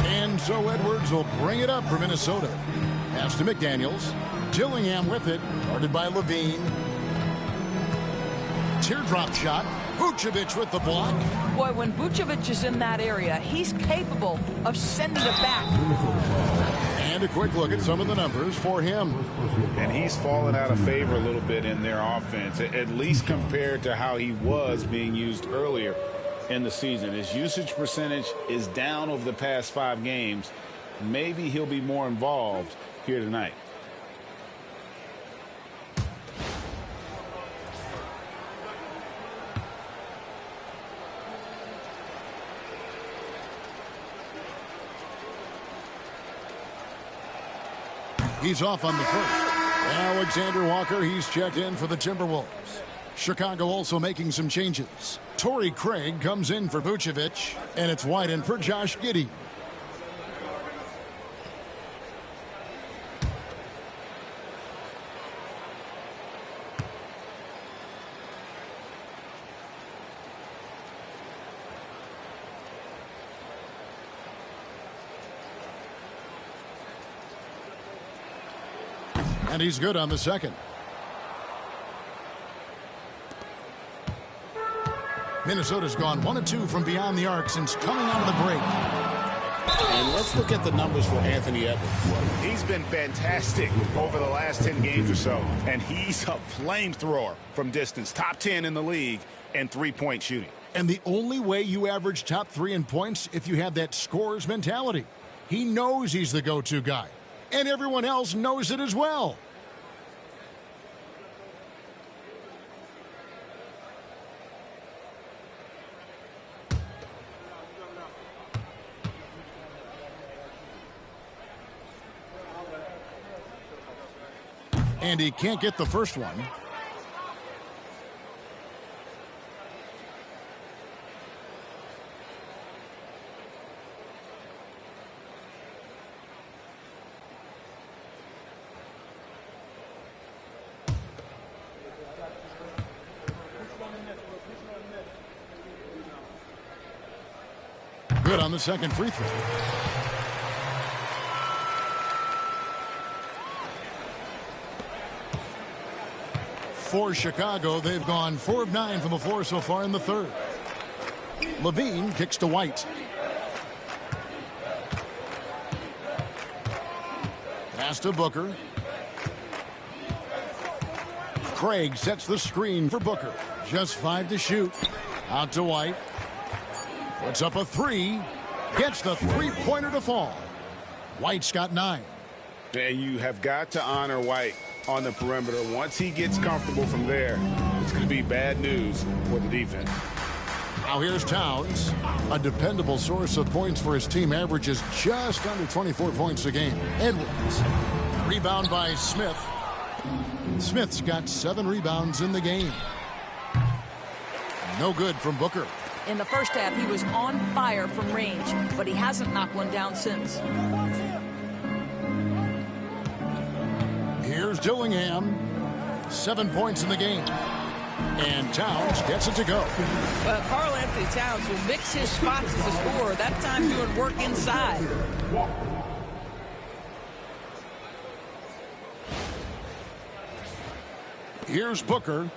And so Edwards will bring it up for Minnesota. Pass to McDaniels. Gillingham with it, guarded by Levine. Teardrop shot. Vucevic with the block. Boy, when Vucevic is in that area, he's capable of sending it back. And a quick look at some of the numbers for him. And he's fallen out of favor a little bit in their offense, at least compared to how he was being used earlier in the season. His usage percentage is down over the past 5 games. Maybe he'll be more involved here tonight. He's off on the first. Alexander Walker, he's checked in for the Timberwolves. Chicago also making some changes. Torrey Craig comes in for Vucevic, and it's White in for Josh Giddey. And he's good on the second. Minnesota's gone 1 of 2 from beyond the arc since coming out of the break. And let's look at the numbers for Anthony Edwards. He's been fantastic over the last 10 games or so. And he's a flamethrower from distance. Top 10 in the league and three-point shooting. And the only way you average top 3 in points if you have that scorer's mentality. He knows he's the go-to guy. And everyone else knows it as well. And he can't get the first one. Good on the second free throw. For Chicago, they've gone 4 of 9 from the floor so far in the third. Levine kicks to White. Pass to Booker. Craig sets the screen for Booker. Just 5 to shoot. Out to White. Puts up a 3. Gets the three-pointer to fall. White's got 9. And you have got to honor White on the perimeter. Once he gets comfortable from there, it's going to be bad news for the defense. Now here's Towns. A dependable source of points for his team, averages just under 24 points a game. Edwards. Rebound by Smith. Smith's got 7 rebounds in the game. No good from Booker. In the first half, he was on fire from range, but he hasn't knocked one down since. Here's Dillingham. 7 points in the game. And Towns gets it to go. Well, Karl Anthony Towns will mix his spots as a scorer, that time doing work inside. Here's Booker.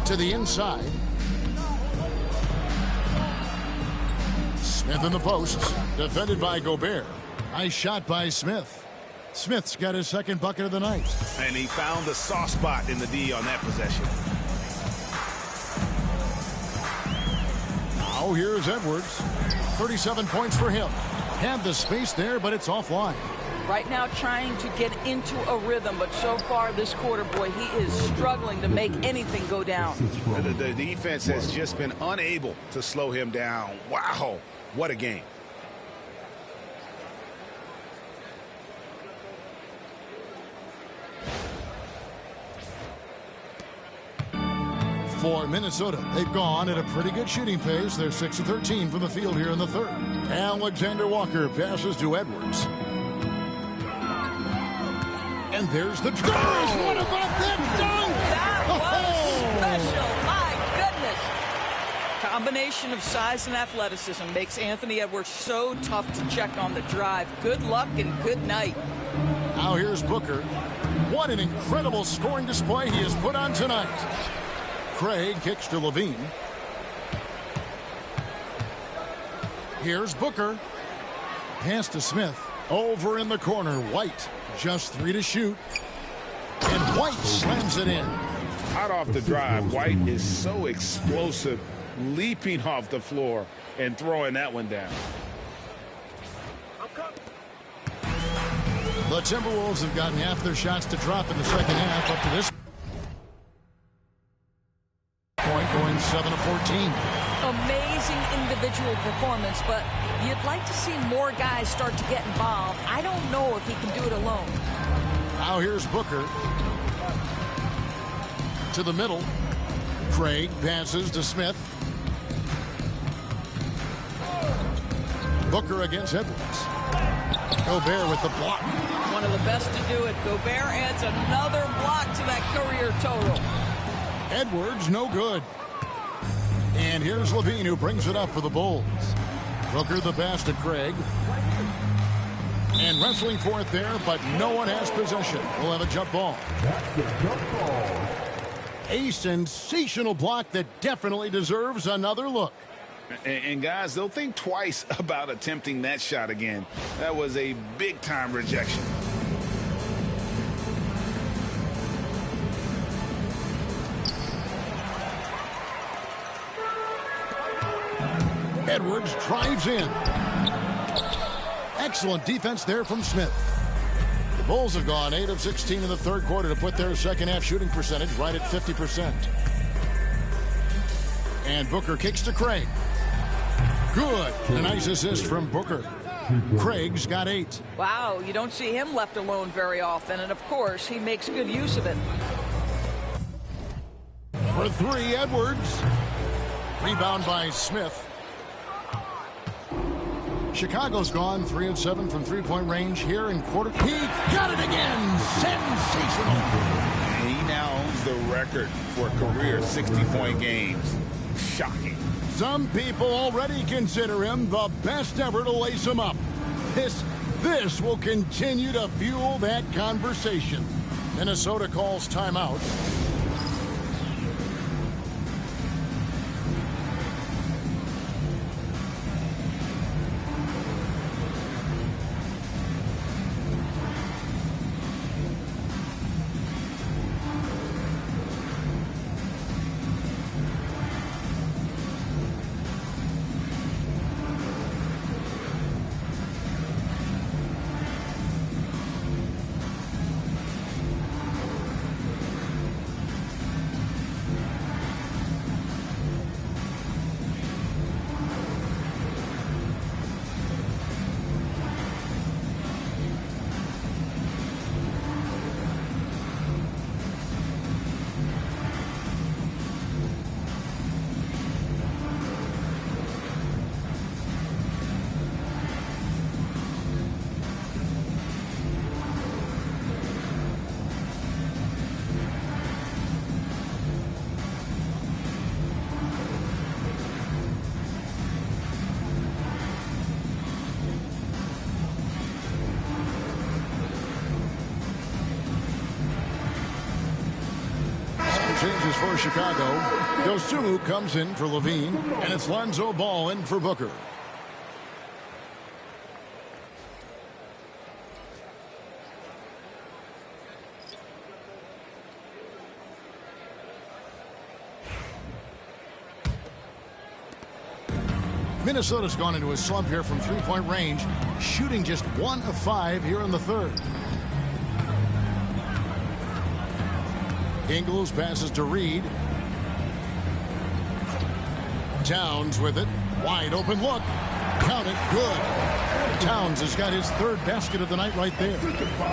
To the inside. Smith in the post. Defended by Gobert. Nice shot by Smith. Smith's got his second bucket of the night. And he found the soft spot in the D on that possession. Now here's Edwards. 37 points for him. Had the space there, but it's offline. Right now trying to get into a rhythm, but so far this quarter, boy, he is struggling to make anything go down. The defense has just been unable to slow him down. Wow, what a game. For Minnesota, they've gone at a pretty good shooting pace. They're 6 of 13 from the field here in the third. Alexander Walker passes to Edwards. And there's the drive. What about that dunk? That was special. My goodness. Combination of size and athleticism makes Anthony Edwards so tough to check on the drive. Good luck and good night. Now here's Booker. What an incredible scoring display he has put on tonight. Craig kicks to Levine. Here's Booker. Pass to Smith. Over in the corner. White. Just 3 to shoot. And White slams it in. Hot off the drive. White is so explosive, leaping off the floor and throwing that one down. The Timberwolves have gotten half their shots to drop in the second half up to this point, going 7 of 14. Amazing individual performance, but you'd like to see more guys start to get involved. I don't know if he can do it alone. Now here's Booker. To the middle. Craig passes to Smith. Booker against Edwards. Gobert with the block. One of the best to do it. Gobert adds another block to that career total. Edwards, no good. And here's Levine, who brings it up for the Bulls. Booker the pass to Craig. And wrestling for it there, but no one has possession. We'll have a jump ball. A sensational block that definitely deserves another look. And guys, they'll think twice about attempting that shot again. That was a big-time rejection. Edwards drives in. Excellent defense there from Smith. The Bulls have gone 8 of 16 in the third quarter to put their second half shooting percentage right at 50%. And Booker kicks to Craig. Good. A nice assist from Booker. Craig's got 8. Wow, you don't see him left alone very often, and of course, he makes good use of it. For 3, Edwards. Rebound by Smith. Chicago's gone 3 of 7 from three-point range here in quarter. He got it again. Sensational. And he now owns the record for career 60-point games. Shocking. Some people already consider him the best ever to lace him up. This will continue to fuel that conversation. Minnesota calls timeout. misses for Chicago. Dosunmu comes in for Levine, and it's Lonzo Ball in for Booker. Minnesota's gone into a slump here from three-point range, shooting just 1 of 5 here in the third. Ingles passes to Reed. Towns with it. Wide open look. Count it. Good. Towns has got his third basket of the night right there.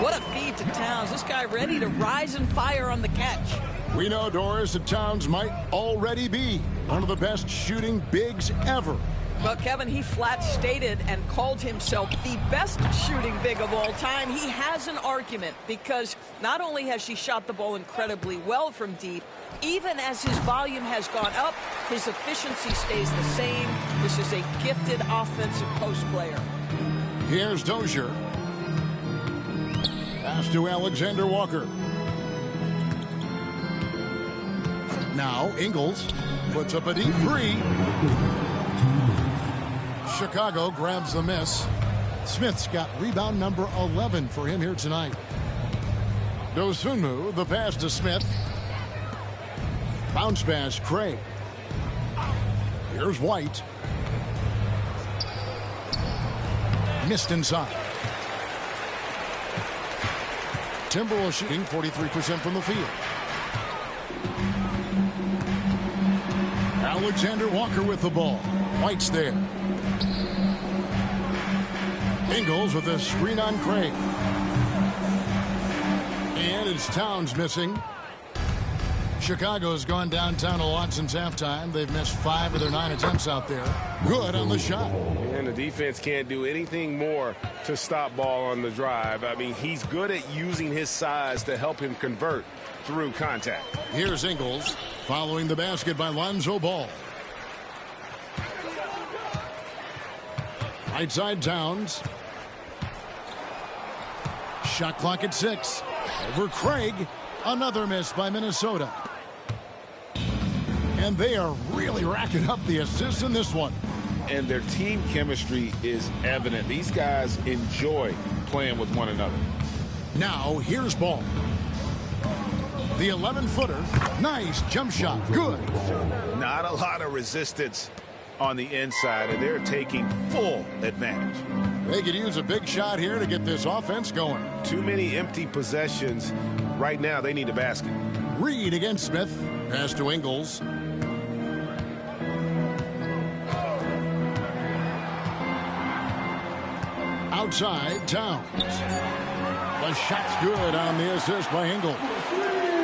What a feed to Towns. This guy ready to rise and fire on the catch. We know, Doris, that Towns might already be one of the best shooting bigs ever. Well, Kevin, he flat stated and called himself the best shooting big of all time. He has an argument because not only has he shot the ball incredibly well from deep, even as his volume has gone up, his efficiency stays the same. This is a gifted offensive post player. Here's Dozier. Pass to Alexander Walker. Now Ingles puts up a deep three. Chicago grabs the miss. Smith's got rebound number 11 for him here tonight. Dosunmu, the pass to Smith. Bounce pass, Craig. Here's White. Missed inside. Timberwolves shooting 43% from the field. Alexander Walker with the ball. White's there. Ingles with a screen on Craig. And it's Towns missing. Chicago's gone downtown a lot since halftime. They've missed 5 of their 9 attempts out there. Good on the shot. And the defense can't do anything more to stop ball on the drive. I mean, he's good at using his size to help him convert through contact. Here's Ingles following the basket by Lonzo Ball. Right side Towns. Shot clock at 6. Over Craig. Another miss by Minnesota. And they are really racking up the assists in this one. And their team chemistry is evident. These guys enjoy playing with one another. Now here's Ball. The 11-footer. Nice jump shot. Good. Not a lot of resistance on the inside, and they're taking full advantage. They could use a big shot here to get this offense going. Too many empty possessions. Right now, they need a basket. Reed against Smith. Pass to Ingles. Outside, Towns. The shot's good on the assist by Ingles.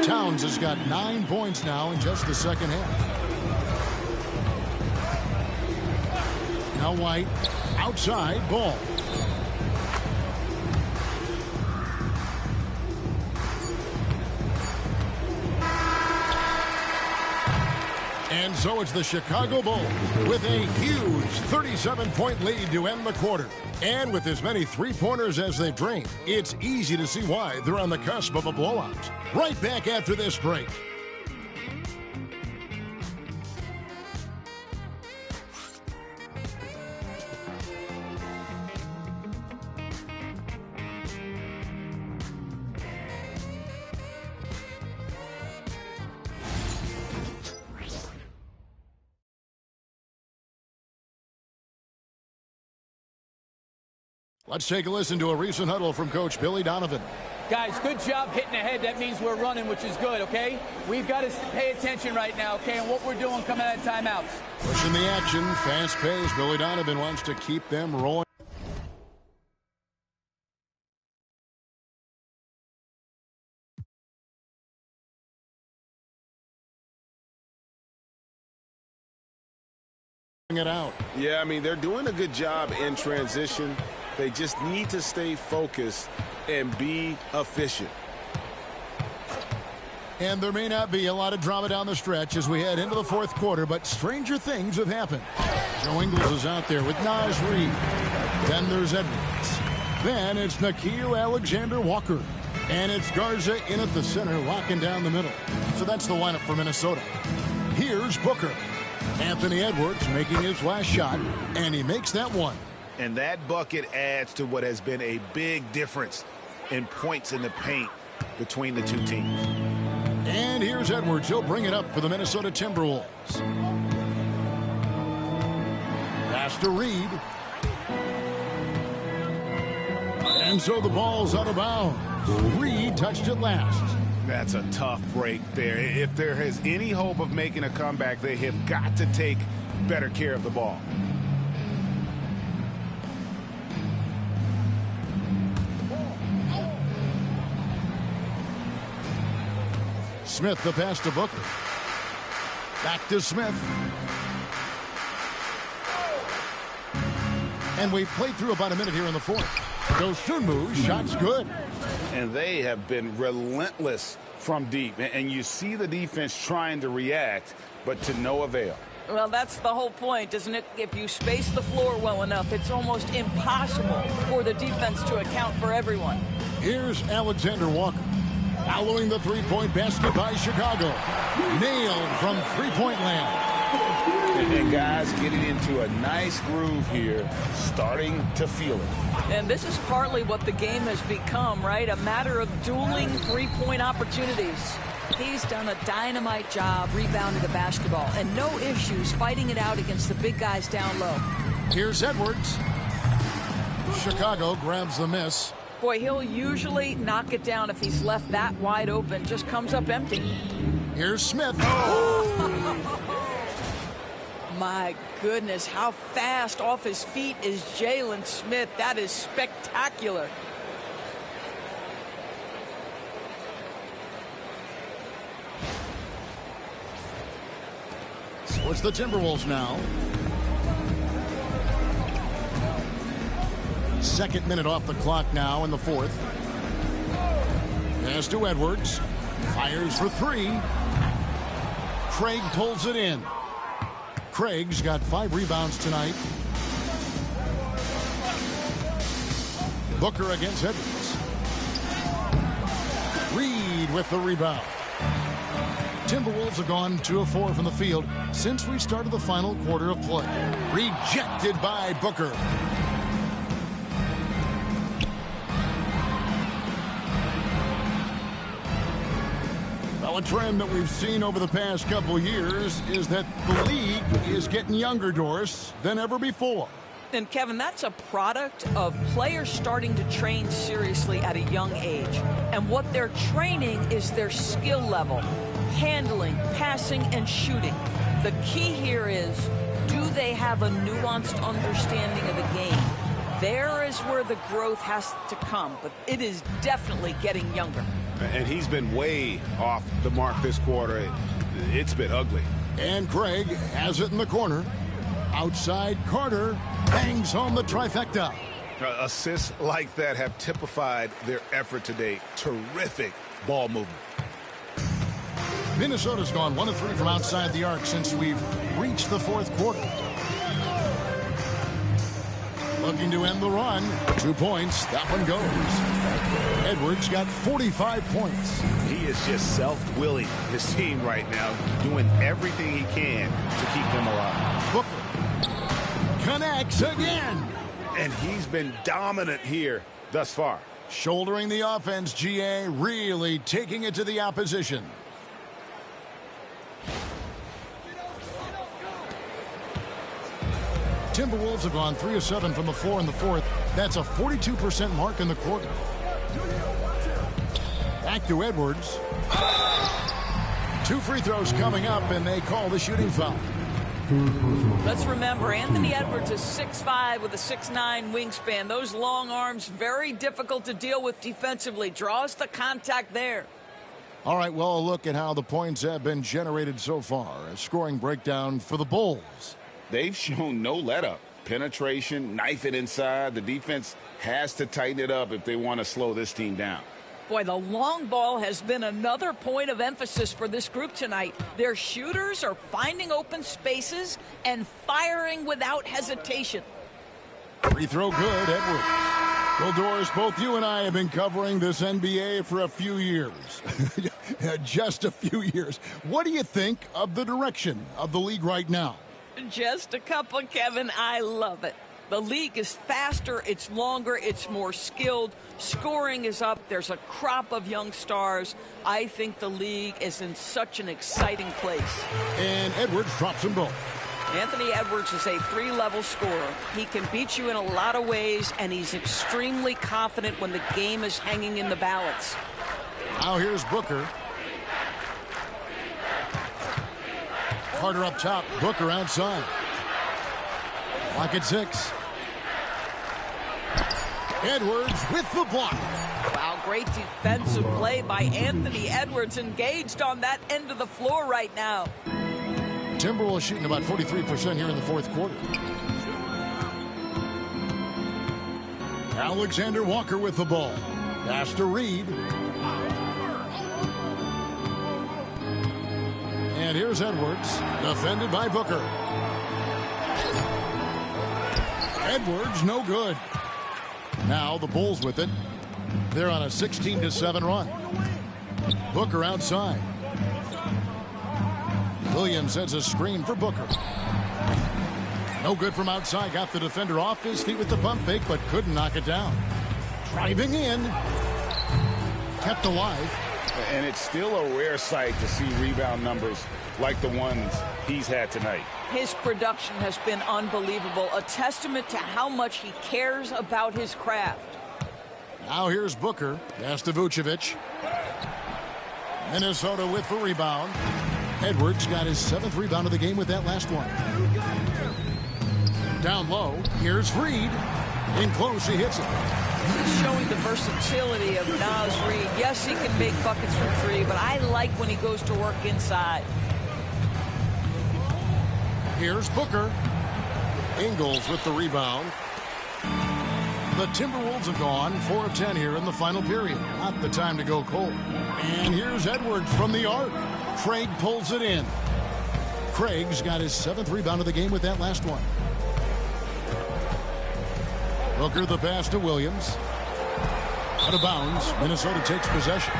Towns has got 9 points now in just the second half. Now White. Outside, Ball. And so it's the Chicago Bulls with a huge 37-point lead to end the quarter. And with as many three-pointers as they've drained, it's easy to see why they're on the cusp of a blowout. Right back after this break. Let's take a listen to a recent huddle from Coach Billy Donovan. Guys, good job hitting ahead. That means we're running, which is good, okay? We've got to pay attention right now, okay, and what we're doing coming out of timeouts. Pushing the action, fast pace. Billy Donovan wants to keep them rolling. It out. Yeah, I mean, they're doing a good job in transition. They just need to stay focused and be efficient. And there may not be a lot of drama down the stretch as we head into the fourth quarter, but stranger things have happened. Joe Ingles is out there with Naz Reid. Then there's Edwards. Then it's Nickeil Alexander Walker. And it's Garza in at the center, locking down the middle. So that's the lineup for Minnesota. Here's Booker. Anthony Edwards making his last shot, and he makes that one. And that bucket adds to what has been a big difference in points in the paint between the two teams. And here's Edwards. He'll bring it up for the Minnesota Timberwolves. Pass to Reed. And so the ball's out of bounds. Reed touched it last. That's a tough break there. If there is any hope of making a comeback, they have got to take better care of the ball. Smith, the pass to Booker. Back to Smith. And we've played through about a minute here in the fourth. Dosunmu, shot's good. And they have been relentless from deep. And you see the defense trying to react, but to no avail. Well, that's the whole point, isn't it? If you space the floor well enough, it's almost impossible for the defense to account for everyone. Here's Alexander Walker. Following the three-point basket by Chicago. Nailed from three-point land. And guys getting into a nice groove here, starting to feel it. And this is partly what the game has become, right? A matter of dueling three-point opportunities. He's done a dynamite job rebounding the basketball, and no issues fighting it out against the big guys down low. Here's Edwards. Chicago grabs the miss. Boy, he'll usually knock it down if he's left that wide open. Just comes up empty. Here's Smith. My goodness, how fast off his feet is Jalen Smith. That is spectacular. So it's the Timberwolves now. Second minute off the clock now in the fourth. Pass to Edwards. Fires for three. Craig pulls it in. Craig's got 5 rebounds tonight. Booker against Edwards. Reed with the rebound. Timberwolves have gone 2 of 4 from the field since we started the final quarter of play. Rejected by Booker. Well, a trend that we've seen over the past couple years is that the league is getting younger, Doris, than ever before. And Kevin, that's a product of players starting to train seriously at a young age. And what they're training is their skill level, handling, passing, and shooting. The key here is, do they have a nuanced understanding of the game? There is where the growth has to come, but it is definitely getting younger. And he's been way off the mark this quarter. It's been ugly. And Craig has it in the corner. Outside, Carter bangs home the trifecta. Assists like that have typified their effort today. Terrific ball movement. Minnesota's gone 1 of 3 from outside the arc since we've reached the fourth quarter. Looking to end the run. 2 points. That one goes. Edwards got 45 points. He is just self-willing his team right now, doing everything he can to keep them alive. Booker connects again. And he's been dominant here thus far. Shouldering the offense, GA, really taking it to the opposition. Timberwolves have gone 3 of 7 from the floor in the fourth. That's a 42% mark in the quarter. Back to Edwards. 2 free throws coming up, and they call the shooting foul. Let's remember, Anthony Edwards is 6'5" with a 6'9" wingspan. Those long arms, very difficult to deal with defensively. Draws the contact there. All right, well, a look at how the points have been generated so far. A scoring breakdown for the Bulls. They've shown no let-up. Penetration, knife it inside. The defense has to tighten it up if they want to slow this team down. Boy, the long ball has been another point of emphasis for this group tonight. Their shooters are finding open spaces and firing without hesitation. Free throw good, Edwards. Well, Doris, both you and I have been covering this NBA for a few years. Just a few years. What do you think of the direction of the league right now? Just a couple, Kevin. I love it. The league is faster, it's longer, it's more skilled. Scoring is up. There's a crop of young stars. I think the league is in such an exciting place. And Edwards drops them both. Anthony Edwards is a 3-level scorer. He can beat you in a lot of ways, and he's extremely confident when the game is hanging in the balance. Now here's Booker. Carter up top, Booker outside. Lock at 6. Edwards with the block. Wow, great defensive play by Anthony Edwards, engaged on that end of the floor right now. Timberwolves shooting about 43% here in the fourth quarter. Alexander Walker with the ball. Pass to Reed. And here's Edwards, defended by Booker. Edwards, no good. Now the Bulls with it. They're on a 16-7 run. Booker outside. Williams sends a screen for Booker. No good from outside. Got the defender off his feet with the pump fake, but couldn't knock it down. Driving in. Kept alive. And it's still a rare sight to see rebound numbers like the ones he's had tonight. His production has been unbelievable, a testament to how much he cares about his craft. Now here's Booker. Pass to Vucevic. Minnesota with the rebound. Edwards got his 7th rebound of the game with that last one. Down low, here's Reed. In close, he hits it. He's showing the versatility of Naz Reid. Yes, he can make buckets from 3, but I like when he goes to work inside. Here's Booker. Ingles with the rebound. The Timberwolves have gone 4 of 10 here in the final period. Not the time to go cold. And here's Edwards from the arc. Craig pulls it in. Craig's got his 7th rebound of the game with that last one. Booker the pass to Williams. Out of bounds. Minnesota takes possession.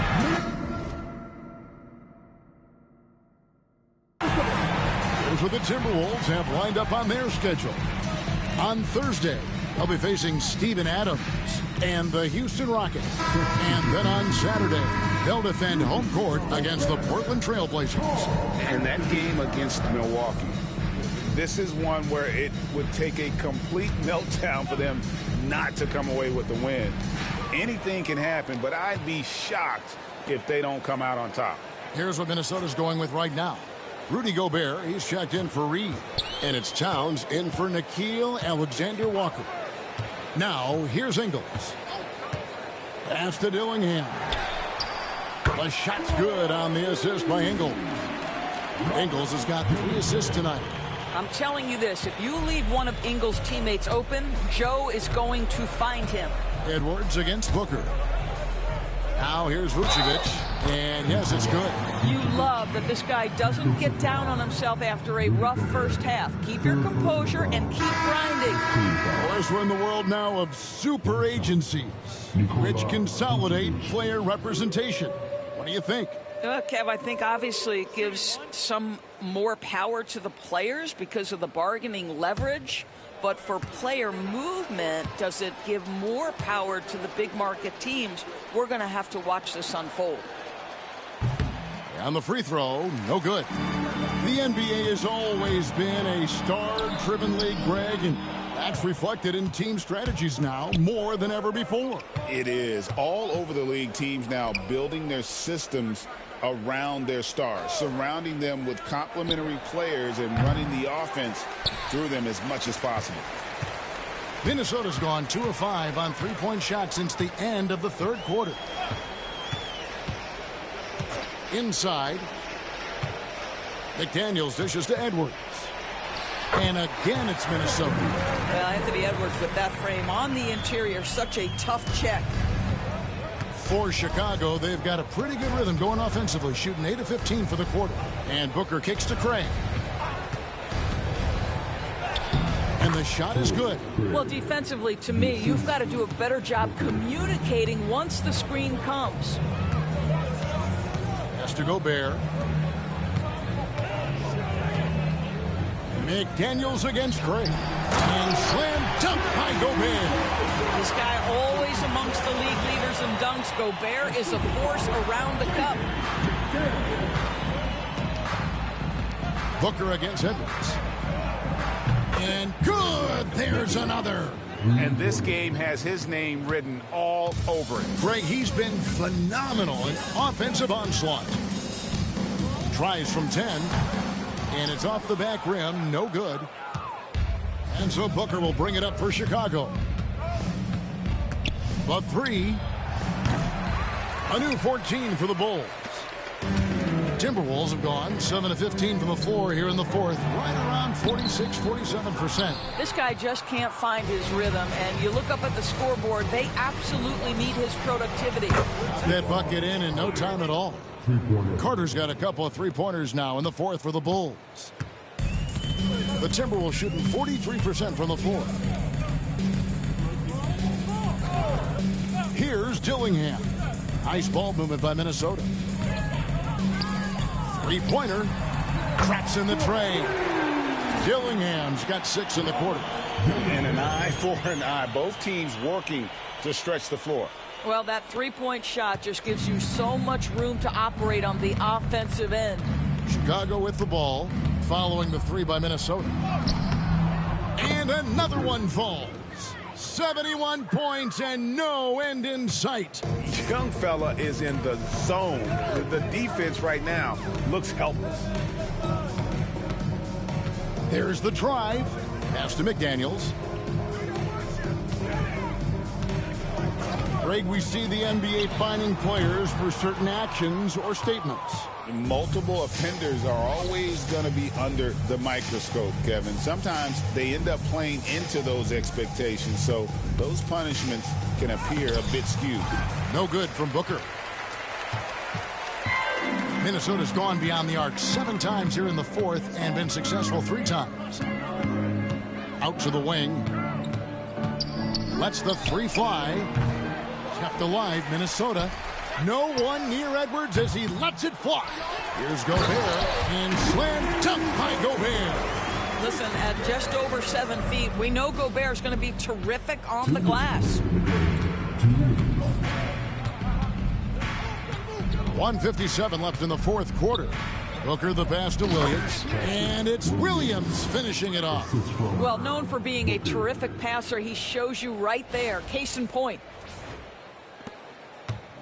Here's what the Timberwolves have lined up on their schedule. On Thursday, they'll be facing Steven Adams and the Houston Rockets. And then on Saturday, they'll defend home court against the Portland Trail Blazers. And that game against Milwaukee, this is one where it would take a complete meltdown for them not to come away with the win. Anything can happen, but I'd be shocked if they don't come out on top. Here's what Minnesota's going with right now. Rudy Gobert, he's checked in for Reed. And it's Towns in for Nickeil Alexander-Walker. Now, here's Ingles. Pass to Dillingham. The shot's good on the assist by Ingles. Ingles has got 3 assists tonight. I'm telling you this, if you leave one of Ingles' teammates open, Joe is going to find him. Edwards against Booker. Now here's Vucevic, and yes, it's good. You love that this guy doesn't get down on himself after a rough first half. Keep your composure and keep grinding. Of course, we're in the world now of super agencies, which consolidate player representation. What do you think? Kev, I think obviously it gives some more power to the players because of the bargaining leverage. But for player movement, does it give more power to the big market teams? We're going to have to watch this unfold. On the free throw, no good. The NBA has always been a star-driven league, Greg, and that's reflected in team strategies now more than ever before. It is. All over the league, teams now building their systems around their stars, surrounding them with complementary players and running the offense through them as much as possible. Minnesota's gone 2 of 5 on three-point shots since the end of the third quarter. Inside, McDaniels dishes to Edwards. And again, it's Minnesota. Well, Anthony Edwards with that frame on the interior, such a tough check. For Chicago, they've got a pretty good rhythm going offensively, shooting 8 of 15 for the quarter. And Booker kicks to Craig. And And the shot is good. Well, defensively, to me, you've got to do a better job communicating once the screen comes. Has to Gobert. McDaniels against Gray. And slam dunk by Gobert. This guy always amongst the league leaders in dunks. Gobert is a force around the cup. Booker against Edwards. And good. There's another. And this game has his name written all over it. Greg, he's been phenomenal in offensive onslaught. Tries from 10. And it's off the back rim. No good. And so Booker will bring it up for Chicago. The three. A new 14 for the Bulls. Timberwolves have gone 7 of 15 from the floor here in the fourth. Right around 46-47%. This guy just can't find his rhythm. And you look up at the scoreboard, they absolutely need his productivity. That bucket in no time at all. Carter's got a couple of three-pointers now in the fourth for the Bulls. The Timberwolves shooting 43% from the floor. Here's Dillingham. Nice ball movement by Minnesota. Three-pointer. Cracks in the tray. Dillingham's got 6 in the quarter. And an eye for an eye. Both teams working to stretch the floor. Well, that three-point shot just gives you so much room to operate on the offensive end. Chicago with the ball, following the three by Minnesota. And another one falls. 71 points and no end in sight. Young fella is in the zone. The defense right now looks helpless. There's the drive. Pass to McDaniels. Greg, we see the NBA fining players for certain actions or statements. Multiple offenders are always going to be under the microscope, Kevin. Sometimes they end up playing into those expectations, so those punishments can appear a bit skewed. No good from Booker. Minnesota's gone beyond the arc 7 times here in the fourth and been successful 3 times. Out to the wing. Lets the three fly. Kept alive, Minnesota. No one near Edwards as he lets it fly. Here's Gobert, and slam dunk by Gobert. Listen, at just over 7 feet, we know Gobert is going to be terrific on the glass. 1:57 left in the fourth quarter. Booker the pass to Williams, and it's Williams finishing it off. Well, known for being a terrific passer, he shows you right there. Case in point.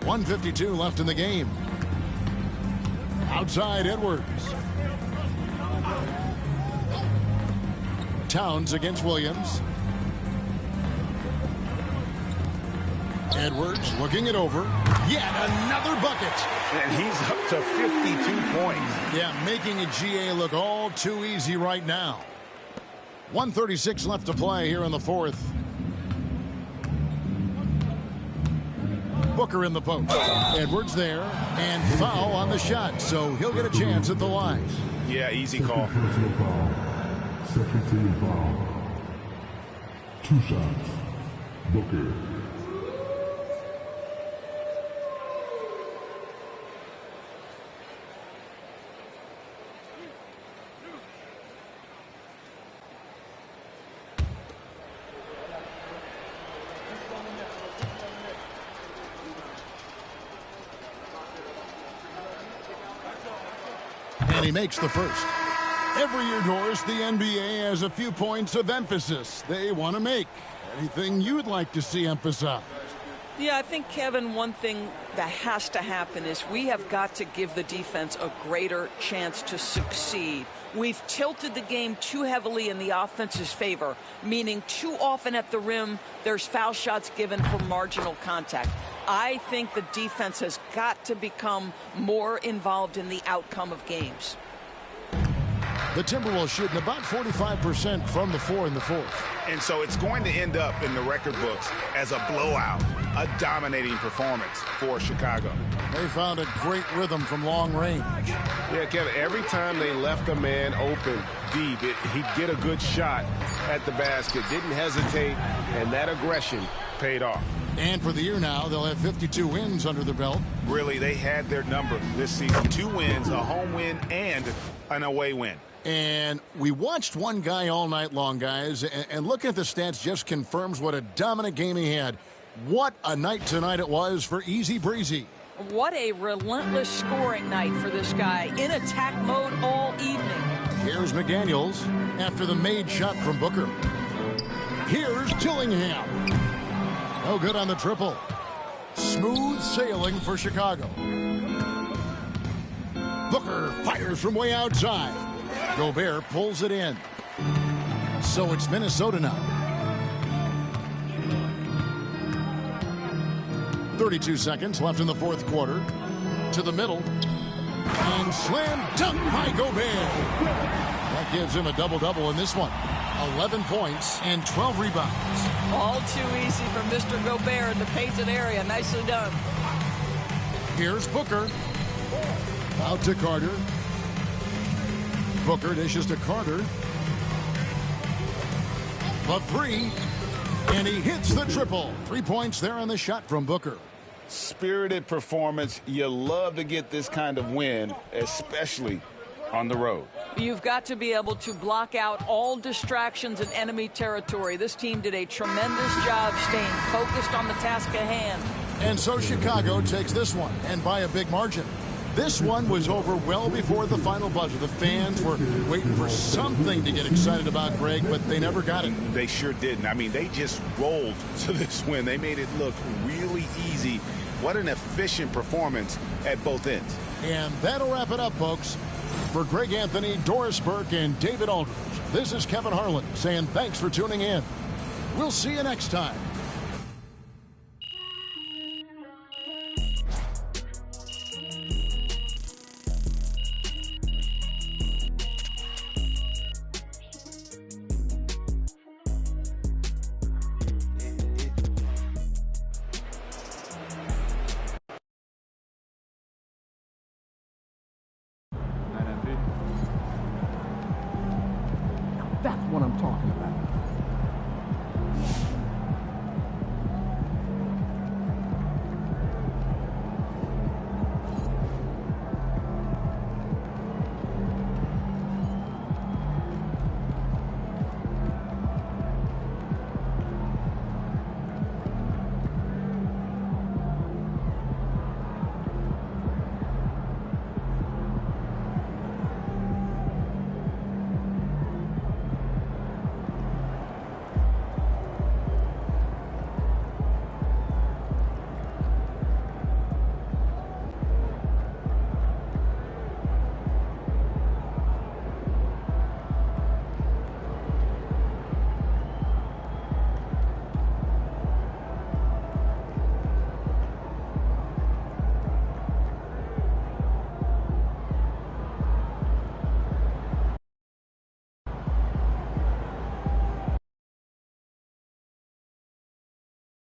1:52 left in the game. Outside Edwards. Towns against Williams. Edwards looking it over. Yet another bucket. And he's up to 52 points. Yeah, making a GA look all too easy right now. 1:36 left to play here in the fourth. Booker in the post. Edwards there, and foul on the shot, so he'll get a chance at the line. Yeah, easy call. Personal foul. Second team foul. 2 shots. Booker. And he makes the first. Every year, Doris, the NBA has a few points of emphasis they want to make. Anything you'd like to see emphasized? Yeah, I think, Kevin, one thing that has to happen is we have got to give the defense a greater chance to succeed. We've tilted the game too heavily in the offense's favor, meaning too often at the rim, there's foul shots given for marginal contact. I think the defense has got to become more involved in the outcome of games. The Timberwolves shooting about 45% from the floor in the fourth. And so it's going to end up in the record books as a blowout, a dominating performance for Chicago. They found a great rhythm from long range. Yeah, Kevin, every time they left a man open deep, he'd get a good shot at the basket. Didn't hesitate, and that aggression paid off. And for the year now, they'll have 52 wins under their belt. Really, they had their number this season. 2 wins, a home win, and an away win. And we watched one guy all night long, guys, and looking at the stats just confirms what a dominant game he had. What a night tonight it was for Easy Breezy. What a relentless scoring night for this guy. In attack mode all evening. Here's McDaniels after the made shot from Booker. Here's Dillingham. No good on the triple. Smooth sailing for Chicago. Booker fires from way outside. Gobert pulls it in. So it's Minnesota now. 32 seconds left in the fourth quarter. To the middle. And slam dunk by Gobert. That gives him a double-double in this one. 11 points and 12 rebounds. All too easy for Mr. Gobert in the painted area. Nicely done. Here's Booker. Out to Carter. Booker dishes to Carter. The three. And he hits the triple. 3 points there on the shot from Booker. Spirited performance. You love to get this kind of win, especially on the road. You've got to be able to block out all distractions in enemy territory. This team did a tremendous job staying focused on the task at hand. And so Chicago takes this one, and by a big margin. This one was over well before the final buzzer. The fans were waiting for something to get excited about, Greg, but they never got it. They sure didn't. I mean, they just rolled to this win. They made it look really easy. What an efficient performance at both ends. And that'll wrap it up, folks. For Greg Anthony, Doris Burke, and David Aldridge, this is Kevin Harlan saying thanks for tuning in. We'll see you next time